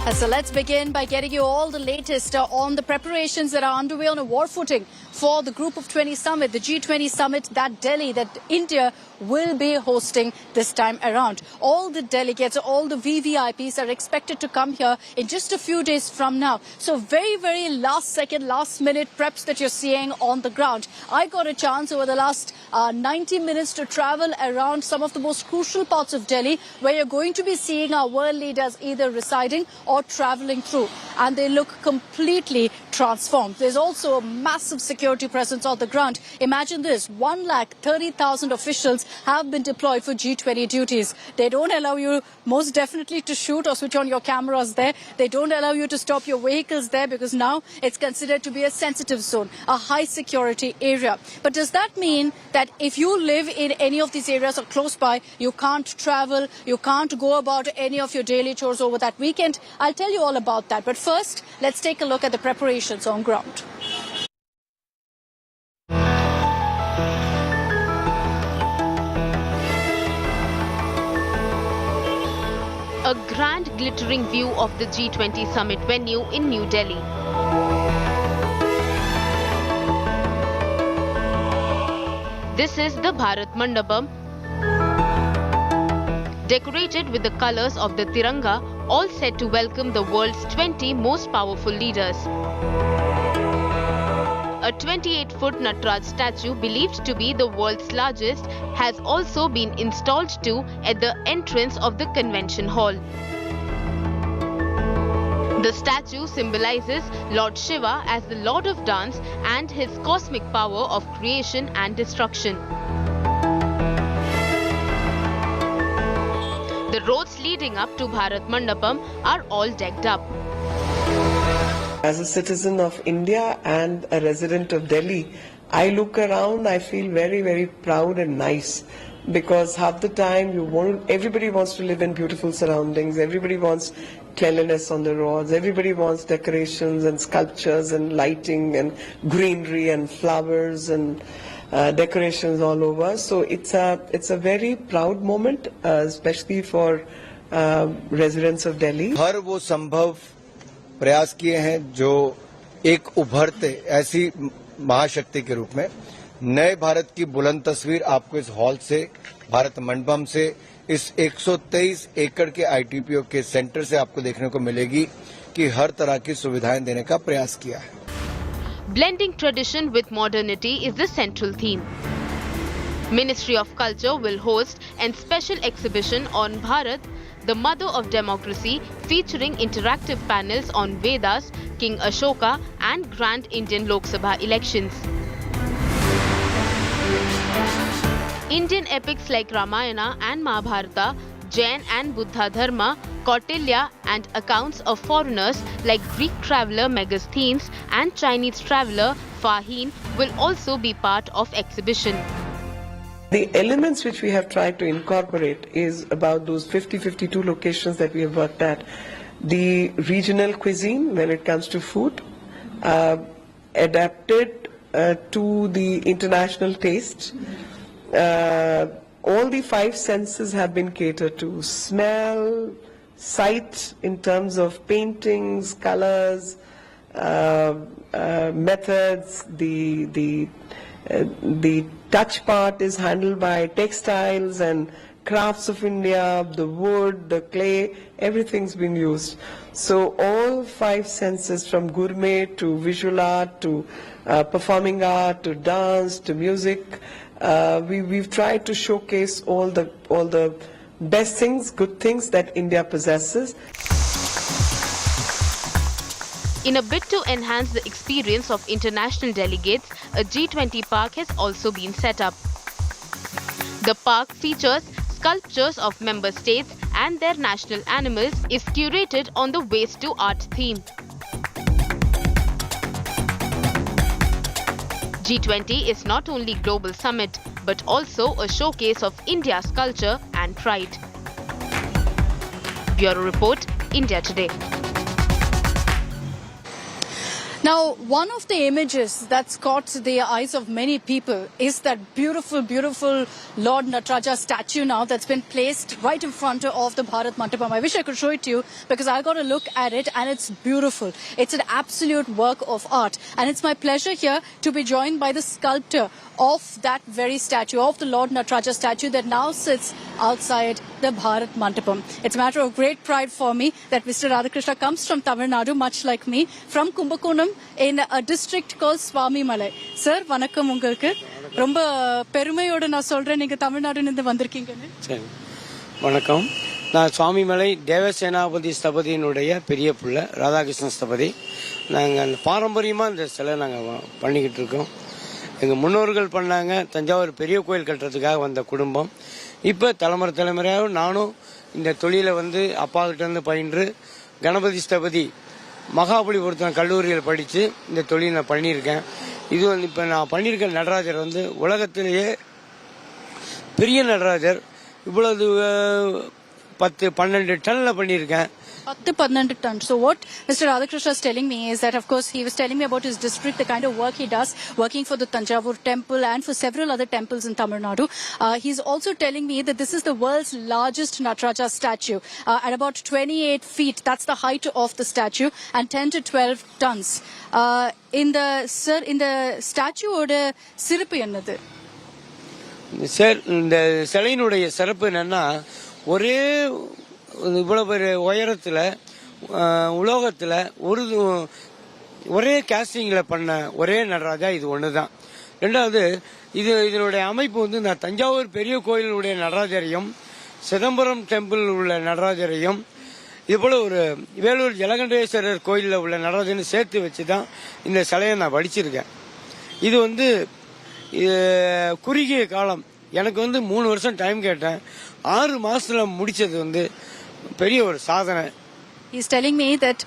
So let's begin by getting you all the latest on the preparations that are underway on a war footing for the Group of 20 summit, the G20 summit that India will be hosting this time around. All the delegates, all the VVIPs are expected to come here in just a few days from now. So very, very last second, last minute preps that you're seeing on the ground. I got a chance over the last 90 minutes to travel around some of the most crucial parts of Delhi where you're going to be seeing our world leaders either residing or traveling through. And they look completely transformed. There's also a massive security presence on the ground. Imagine this, 130,000 officials have been deployed for G20 duties. They don't allow you most definitely to shoot or switch on your cameras there. They don't allow you to stop your vehicles there because now it's considered to be a sensitive zone, a high security area. But does that mean that if you live in any of these areas or close by, you can't travel, you can't go about any of your daily chores over that weekend? I'll tell you all about that. But first, let's take a look at the preparations on ground. A grand glittering view of the G20 summit venue in New Delhi. This is the Bharat Mandapam, decorated with the colors of the Tiranga, all set to welcome the world's 20 most powerful leaders. A 28-foot Nataraj statue, believed to be the world's largest, has also been installed too at the entrance of the convention hall. The statue symbolizes Lord Shiva as the Lord of Dance and his cosmic power of creation and destruction. The roads leading up to Bharat Mandapam are all decked up. As a citizen of India and a resident of Delhi, I look around, I feel very, very proud and nice because half the time everybody wants to live in beautiful surroundings, everybody wants cleanliness on the roads, everybody wants decorations and sculptures and lighting and greenery and flowers and decorations all over. So it's a very proud moment, especially for residents of Delhi. हर वो संभव प्रयास किए हैं जो एक उभरते ऐसी महाशक्ति के रूप में नए भारत की बुलंद तस्वीर आपको इस हॉल से, भारत मंडपम से, इस 123 एकड़ के आईटीपीओ के सेंटर से आपको देखने को मिलेगी कि हर तरह की सुविधाएं देने का प्रयास किया है. Blending tradition with modernity is the central theme. Ministry of Culture will host a special exhibition on Bharat, the mother of democracy, featuring interactive panels on Vedas, King Ashoka and Grand Indian Lok Sabha elections. Indian epics like Ramayana and Mahabharata, Jain and Buddha Dharma, Kautilya and accounts of foreigners like Greek traveller Megasthenes and Chinese traveller Fahin will also be part of exhibition. The elements which we have tried to incorporate is about those 52 locations that we have worked at. The regional cuisine when it comes to food, adapted to the international taste. All the 5 senses have been catered to. Smell, sight in terms of paintings, colors, methods, the touch part is handled by textiles and crafts of India, the wood, the clay, everything's been used. So all 5 senses from gourmet to visual art to performing art to dance to music, we've tried to showcase all the best things, good things that India possesses. In a bid to enhance the experience of international delegates, a G20 park has also been set up. The park features sculptures of member states and their national animals, is curated on the Waste to Art theme. G20 is not only global summit but also a showcase of India's culture and pride. Bureau Report, India Today. Now, one of the images that's caught the eyes of many people is that beautiful, beautiful Lord Nataraja statue now that's been placed right in front of the Bharat Mandapam. I wish I could show it to you because I got a look at it and it's beautiful. It's an absolute work of art. And it's my pleasure here to be joined by the sculptor of that very statue, of the Lord Nataraja statue that now sits outside the Bharat Mandapam. It's a matter of great pride for me that Mr. Radhakrishna comes from Tamil Nadu, much like me, from Kumbakonam in a district called Swami Malai. Sir, vanakkam ungalku. Romba perumayoda na solren neenga Tamil Nadu ninde vandirkinganu. சரி. வணக்கம். நான் சுவாமி மலை தேவசேனாபதி ஸ்தபதியினுடைய பெரிய பிள்ளை ராதாகிருஷ்ணன் ஸ்தபதி. நாங்கள் பாரம்பரியமாக இந்த சிலை நாங்கள் பண்ணிக்கிட்டு இருக்கோம். எங்கள் முன்னோர்கள் பண்ணாங்க. தஞ்சாவூர் பெரிய கோயில் கட்டுறதுக்காக வந்த குடும்பம். இப்போ தலைமுறையாக நானும் இந்த தொழிலை வந்து அப்பா கிட்ட இருந்து பயின்று கணபதி ஸ்தபதி மகாபலிபுரத்தில் கல்லூரியில் படித்து இந்த தொழில் நான் பண்ணியிருக்கேன். இது வந்து இப்போ நான் பண்ணியிருக்க நடராஜர் வந்து உலகத்திலேயே பெரிய நடராஜர். இவ்வளவு 10-12 டன்னில் பண்ணியிருக்கேன். 10-12 tons. So what Mr. Radhakrishna is telling me is that, of course, he was telling me about his district, the kind of work he does, working for the Tanjavur temple and for several other temples in Tamil Nadu. He's also telling me that this is the world's largest Nataraja statue at about 28 feet. That's the height of the statue, and 10 to 12 tons. In the statue oda sirappu ennadhu? Sir, இந்த சிலையினுடைய சிறப்பு என்னன்னா, ஒரே இவ்வளவு பெரிய உயரத்தில் உலோகத்தில் ஒரே கேஸ்டிங்கில் பண்ண ஒரே நடராஜா இது ஒன்று தான். ரெண்டாவது, இதனுடைய அமைப்பு வந்து இந்த தஞ்சாவூர் பெரிய கோயிலுடைய நடராஜரையும் சிதம்பரம் டெம்பிள் உள்ள நடராஜரையும் இதுபோல் ஒரு வேலூர் ஜலகண்டேஸ்வரர் கோயிலில் உள்ள நடராஜனை சேர்த்து வச்சு தான் இந்த சிலையை நான் வடிச்சிருக்கேன். இது வந்து குறுகிய காலம். எனக்கு வந்து 3 வருஷம் டைம் கேட்டேன். 6 மாசத்துல முடிச்சது வந்து பெரிய ஒரு சாதனை. He's telling me that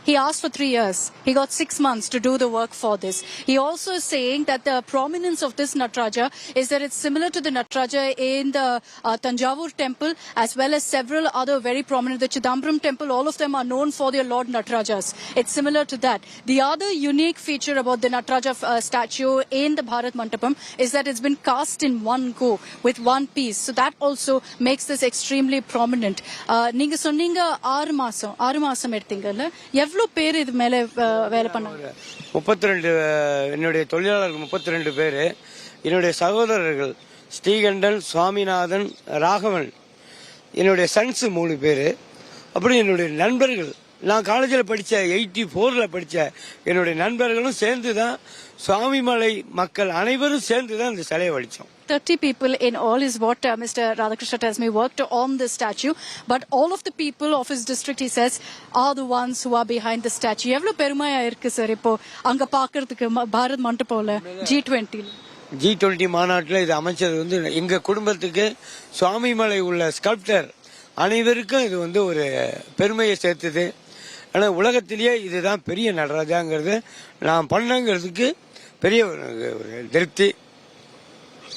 he asked for 3 years. He got 6 months to do the work for this. He also is saying that the prominence of this Nataraja is that it's similar to the Nataraja in the Tanjavur temple, as well as several other very prominent, the Chidambaram temple. All of them are known for their Lord Natarajas. It's similar to that. The other unique feature about the Nataraja statue in the Bharat Mandapam is that it's been cast in one go with one piece. So that also makes this extremely prominent. Neenga sonninga 6 மாசம் எடுத்தீங்கல்ல, எவ்வளவு பேர் இது மேல வேலை பண்ணாங்க? 32 என்னுடைய தொழிலாளர்கள் 32 பேர். என்னுடைய சகோதரர்கள் ஸ்ரீகண்டன், சுவாமிநாதன், ராகவன், என்னுடைய சன்ஸ் 3 பேர். அப்படி என்னுடைய நண்பர்கள், நான் காலேஜில் படித்த 84ல் படித்த என்னுடைய நண்பர்களும் சேர்ந்து தான், சுவாமிமலை மக்கள் அனைவரும் சேர்ந்து தான் இந்த சிலையை வடித்தோம். 30 people in all is what Mr. Radhakrishna tells me worked on this statue. But all of the people of his district, he says, are the ones who are behind the statue. எவ்வளவு பெருமையா இருக்கு sir இப்போ அங்க பாக்குறதுக்கு Bharat மண்டபம்ல G20 மாநாட்டில் இது அமைச்சது வந்து எங்க குடும்பத்துக்கு சுவாமிமலை உள்ள ஸ்கல்ப்டர் அனைவருக்கும் இது வந்து ஒரு பெருமையை சேர்த்தது. ஆனால் உலகத்திலேயே இதுதான் பெரிய நடராஜாங்கிறது நான் பண்ணங்கிறதுக்கு பெரிய ஒரு திருப்தி.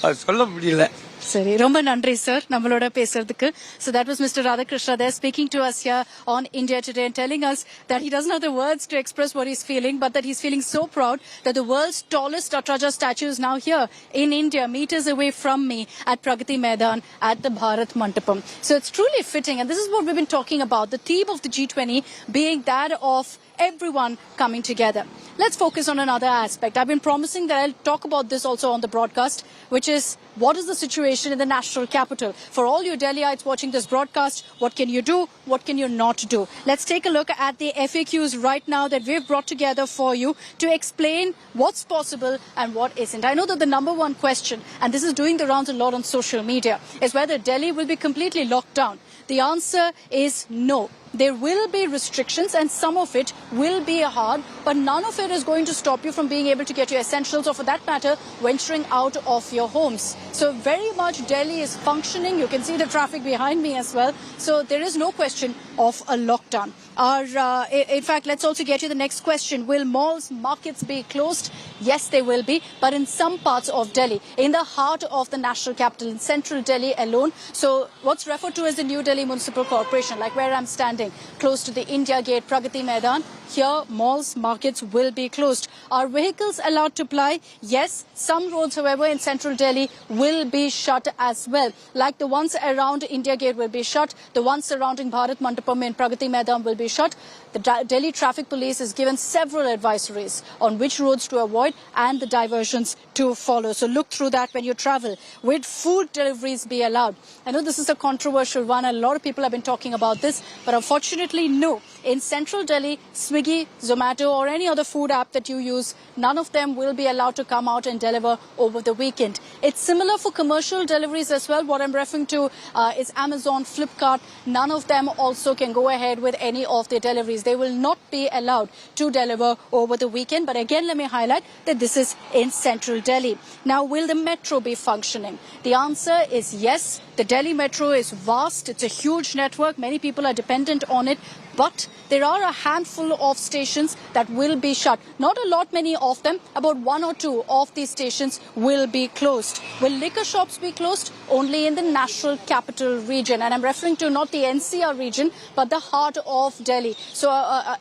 அது சொல்ல முடியல. சரி, ரொம்ப நன்றி சார் நம்மளோட பேசுறதுக்கு. So that was Mr. Radhakrishna there speaking to us here on India Today and telling us that he doesn't have the words to express what he's feeling, but that he's feeling so proud that the world's tallest Nataraja statue is now here in India, meters away from me at Pragati Maidan at the Bharat Mandapam. So it's truly fitting, and this is what we've been talking about, the theme of the G20 being that of everyone coming together. Let's focus on another aspect. I've been promising that I'll talk about this also on the broadcast, which is what is the situation in the national capital? For all you Delhiites watching this broadcast, what can you do? What can you not do? Let's take a look at the FAQs right now that we've brought together for you to explain what's possible and what isn't. I know that the number one question, and this is doing the rounds a lot on social media, is whether Delhi will be completely locked down. The answer is no. There will be restrictions and some of it will be hard, but none of it is going to stop you from being able to get your essentials or, for that matter, venturing out of your homes. So very much Delhi is functioning. You can see the traffic behind me as well. So there is no question of a lockdown. in fact, let's also get you the next question. Will malls, markets be closed? Yes, they will be, but in some parts of Delhi, in the heart of the national capital, in central Delhi alone. So what's referred to as the New Delhi Municipal Corporation, like where I'm standing, close to the India Gate, Pragati Maidan, here malls, markets will be closed. Are vehicles allowed to ply? Yes. Some roads, however, in central Delhi will be shut as well. Like the ones around India Gate will be shut. The ones surrounding Bharat Mandapam in Pragati Maidan will be shut. The Delhi Traffic Police has given several advisories on which roads to avoid and the diversions to follow. So look through that when you travel. Will food deliveries be allowed? I know this is a controversial one and a lot of people have been talking about this, but unfortunately, no. In central Delhi, Swiggy, Zomato or any other food app that you use, none of them will be allowed to come out and deliver over the weekend. It's similar for commercial deliveries as well. What I'm referring to is Amazon, Flipkart. None of them also can go ahead with any of their deliveries. They will not be allowed to deliver over the weekend. But again, let me highlight that this is in central Delhi. Now, will the metro be functioning? The answer is yes. The Delhi metro is vast. It's a huge network. Many people are dependent on it. But there are a handful of stations that will be shut. Not a lot many of them. About 1 or 2 of these stations will be closed. Will liquor shops be closed? Only in the national capital region. And I'm referring to not the NCR region, but the heart of Delhi. So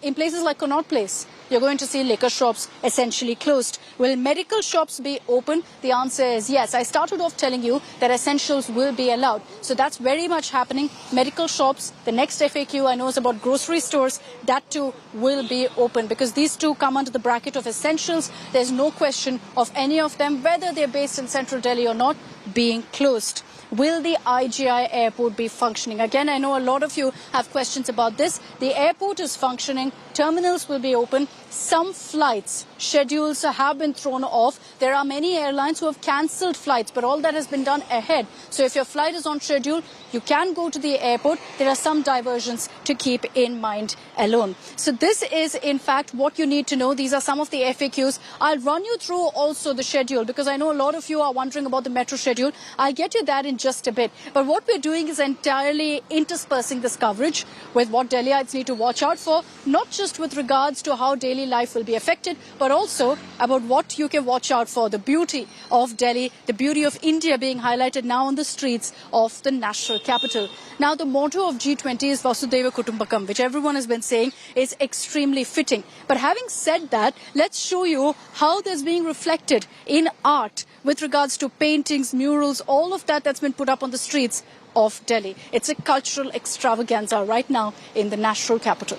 in places like Connaught Place, you're going to see liquor shops essentially closed. Will medical shops be open? The answer is yes. I started off telling you that essentials will be allowed. So that's very much happening. Medical shops, the next FAQ I know is about grocery stores. That too will be open because these two come under the bracket of essentials. There's no question of any of them, whether they're based in central Delhi or not, being closed. Will the IGI airport be functioning? Again, I know a lot of you have questions about this. The airport is functioning. Terminals will be open. Some flights, schedules have been thrown off. There are many airlines who have cancelled flights, but all that has been done ahead. So if your flight is on schedule, you can go to the airport. There are some diversions to keep in mind alone. So this is, in fact, what you need to know. These are some of the FAQs. I'll run you through also the schedule because I know a lot of you are wondering about the metro schedule. I'll get you that in just a bit. But what we're doing is entirely interspersing this coverage with what Delhiites need to watch out for, not just with regards to how daily life will be affected, but also about what you can watch out for, the beauty of Delhi, the beauty of India being highlighted now on the streets of the national capital. Now, the motto of G20 is Vasudhaiva Kutumbakam, which everyone has been saying is extremely fitting. But having said that, let's show you how that's being reflected in art with regards to paintings, murals, all of that that's been put up on the streets of Delhi. It's a cultural extravaganza right now in the national capital.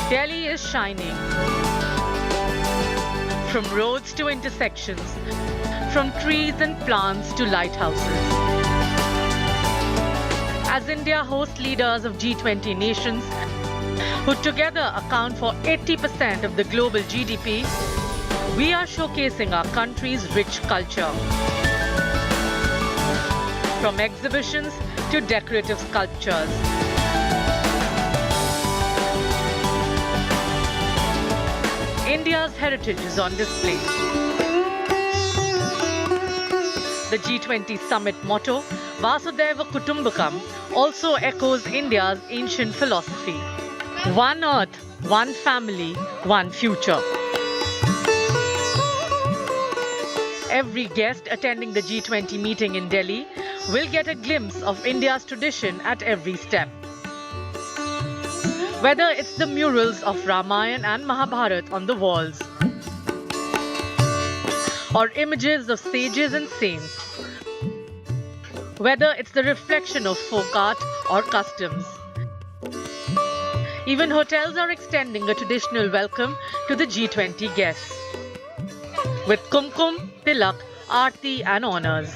Delhi is shining. From roads to intersections, from trees and plants to lighthouses. As India hosts leaders of G20 nations, who together account for 80% of the global GDP, we are showcasing our country's rich culture. From exhibitions to decorative sculptures. India's heritage is on display. The G20 summit motto, Vasudhaiva Kutumbakam, also echoes India's ancient philosophy. One earth, one family, one future. Every guest attending the G20 meeting in Delhi will get a glimpse of India's tradition at every step. Whether it's the murals of Ramayana and Mahabharata on the walls, or images of sages and saints, whether it's the reflection of folk art or customs. Even hotels are extending a traditional welcome to the G20 guests, with kumkum, tilak, aarti and honors.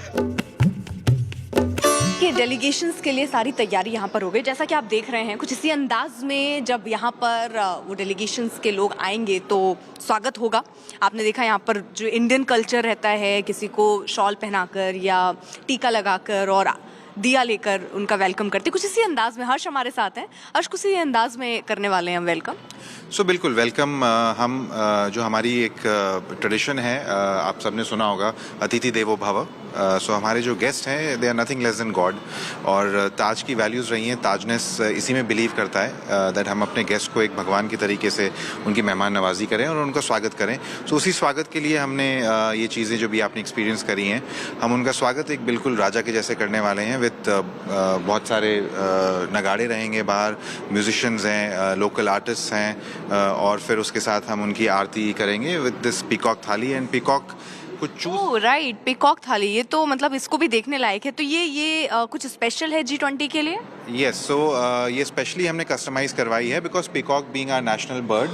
कि delegations के लिए सारी तैयारी यहाँ पर हो गई, जैसा कि आप देख रहे हैं कुछ इसी अंदाज में जब यहाँ पर वो डेलीगेशंस के लोग आएंगे तो स्वागत होगा। आपने देखा यहाँ पर जो इंडियन कल्चर रहता है, किसी को शॉल पहनाकर या टीका लगाकर और दिया लेकर उनका वेलकम करते, कुछ इसी अंदाज में हर्ष हमारे साथ हैं। हर्ष, कुछ इसी अंदाज में करने वाले हैं हम वेलकम। बिल्कुल वेलकम। हम जो हमारी एक ट्रेडिशन है, आप सबने सुना होगा, अतिथि देवो भव, सो हमारे जो गेस्ट हैं they are nothing less than god, और ताज की वैल्यूज़ रही हैं, ताजनेस इसी में बिलीव करता है दैट हम अपने गेस्ट को एक भगवान की तरीके से उनकी मेहमान नवाजी करें और उनका स्वागत करें। सो उसी स्वागत के लिए हमने ये चीज़ें जो भी आपने एक्सपीरियंस करी हैं, हम उनका स्वागत एक बिल्कुल राजा के जैसे करने वाले हैं। विद बहुत सारे नगाड़े रहेंगे बाहर, म्यूजिशियंस हैं, लोकल आर्टिस्ट हैं, और फिर उसके साथ हम उनकी आरती करेंगे विद दिस पीकॉक थाली। एंड पीकॉक कुछ राइट, पीकॉक थाली, ये तो मतलब इसको भी देखने लायक है। तो ये कुछ स्पेशल है G20 के लिए? यस, सो ये स्पेशली हमने कस्टमाइज करवाई है because peacock being our national bird,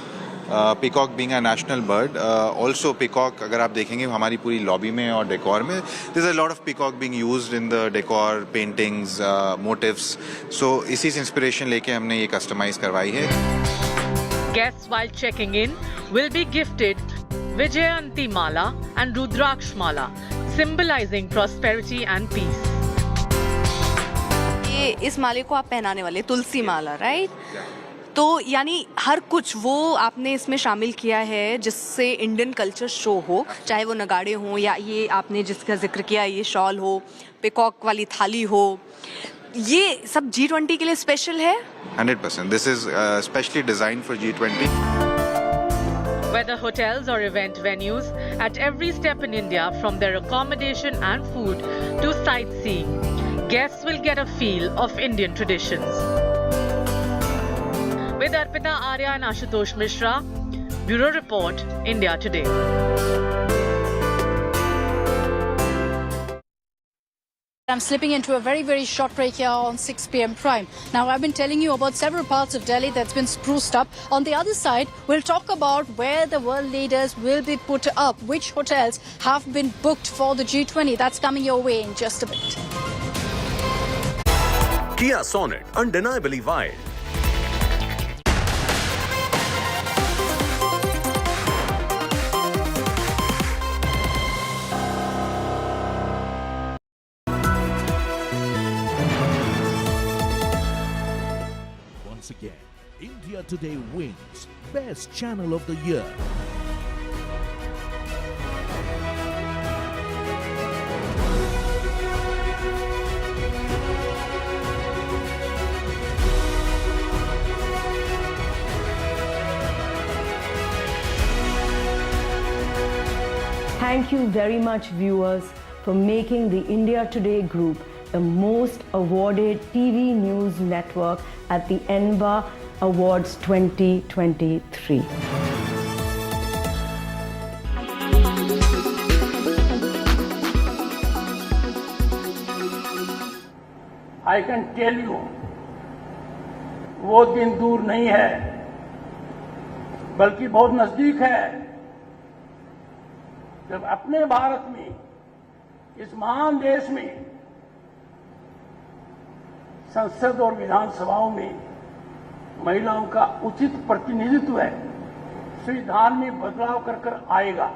peacock being a national bird, also peacock अगर आप देखेंगे हमारी पूरी लॉबी में और डेकोर में there is a lot of peacock being used in the decor, paintings, motifs. So इसी से इंस्पिरेशन लेके हमने ये कस्टमाइज करवाई है। Guests while checking in will be gifted Vijayanti Mala and Rudraksh Mala, symbolizing prosperity and peace. ये इस माले को आप पहनाने वाले तुलसी माला, राइट? तो यानी हर कुछ वो आपने इसमें शामिल किया है जिससे इंडियन कल्चर शो हो, चाहे वो नगाड़े हों या ये आपने जिसका जिक्र किया ये शॉल हो, पिकॉक वाली थाली हो, ये सब G20 के लिए स्पेशल है? 100%. This is specially designed for G20. Whether hotels or event venues, at every step in India, from their accommodation and food to sightseeing, guests will get a feel of Indian traditions. With Arpita Arya and Ashutosh Mishra, Bureau Report, India Today. I'm slipping into a very, very short break here on 6 p.m. Prime. Now, I've been telling you about several parts of Delhi that's been spruced up. On the other side, we'll talk about where the world leaders will be put up, which hotels have been booked for the G20. That's coming your way in just a bit. Kia Sonet, undeniably wild. Again, India Today wins Best Channel of the Year. Thank you very much, viewers, for making the India Today group the most awarded TV news network at the ENVA Awards 2023. I can tell you, वो दिन दूर नहीं है, बल्कि बहुत नजदीक है, जब अपने भारत में, इस महान देश में, संसद और विधानसभाओं में महिलाओं का उचित प्रतिनिधित्व है, संविधान में बदलाव कर आएगा।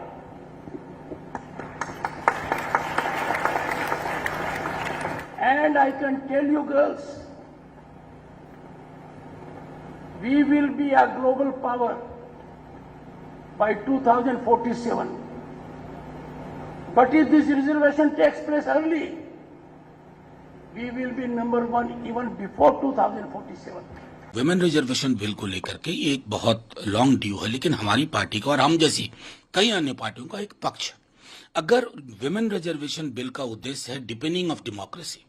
And I can tell you girls, we will be a global power by 2047. But if this reservation takes place early, we will be number one even before 2047. Women reservation bill को लेकर के ये एक बहुत लॉन्ग ड्यू है, लेकिन हमारी party का और हम जैसी कई अन्य पार्टियों का एक पक्ष, अगर विमेन रिजर्वेशन बिल का उद्देश्य है डिपेंडिंग ऑफ डेमोक्रेसी,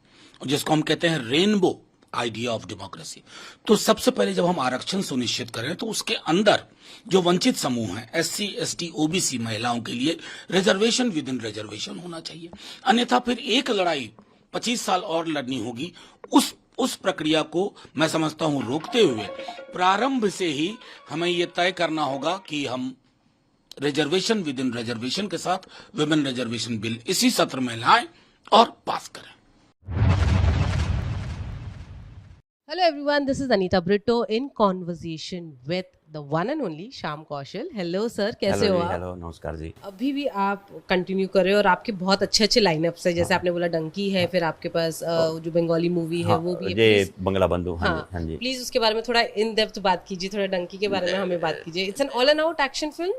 जिसको हम कहते हैं रेनबो आइडिया ऑफ डेमोक्रेसी, तो सबसे पहले जब हम आरक्षण सुनिश्चित करें तो उसके अंदर जो वंचित समूह हैं, SC, ST, OBC महिलाओं के लिए रिजर्वेशन विद इन रिजर्वेशन होना चाहिए। अन्यथा फिर एक लड़ाई 25 साल और लड़नी होगी। उस प्रक्रिया को मैं समझता हूं रोकते हुए प्रारंभ से ही हमें यह तय करना होगा कि हम रिजर्वेशन विद इन रिजर्वेशन के साथ विमेन रिजर्वेशन बिल इसी सत्र में लाएं और पास करें। Hello everyone, this is Anita Brito in conversation with the one and only Shyam Kaushal. Hello sir, कैसे हो आप? हेलो, नमस्कार जी। अभी भी आप कंटिन्यू कर रहे हो और आपके बहुत अच्छे लाइनअप्स है, जैसे आपने बोला डंकी है, फिर आपके पास जो बंगाली मूवी है वो भी है, ये बंगला बंधु। हाँ जी, प्लीज उसके बारे में थोड़ा इन डेप्थ बात कीजिए, थोड़ा डंकी के बारे में हमें बात कीजिए। It's an all and out action film.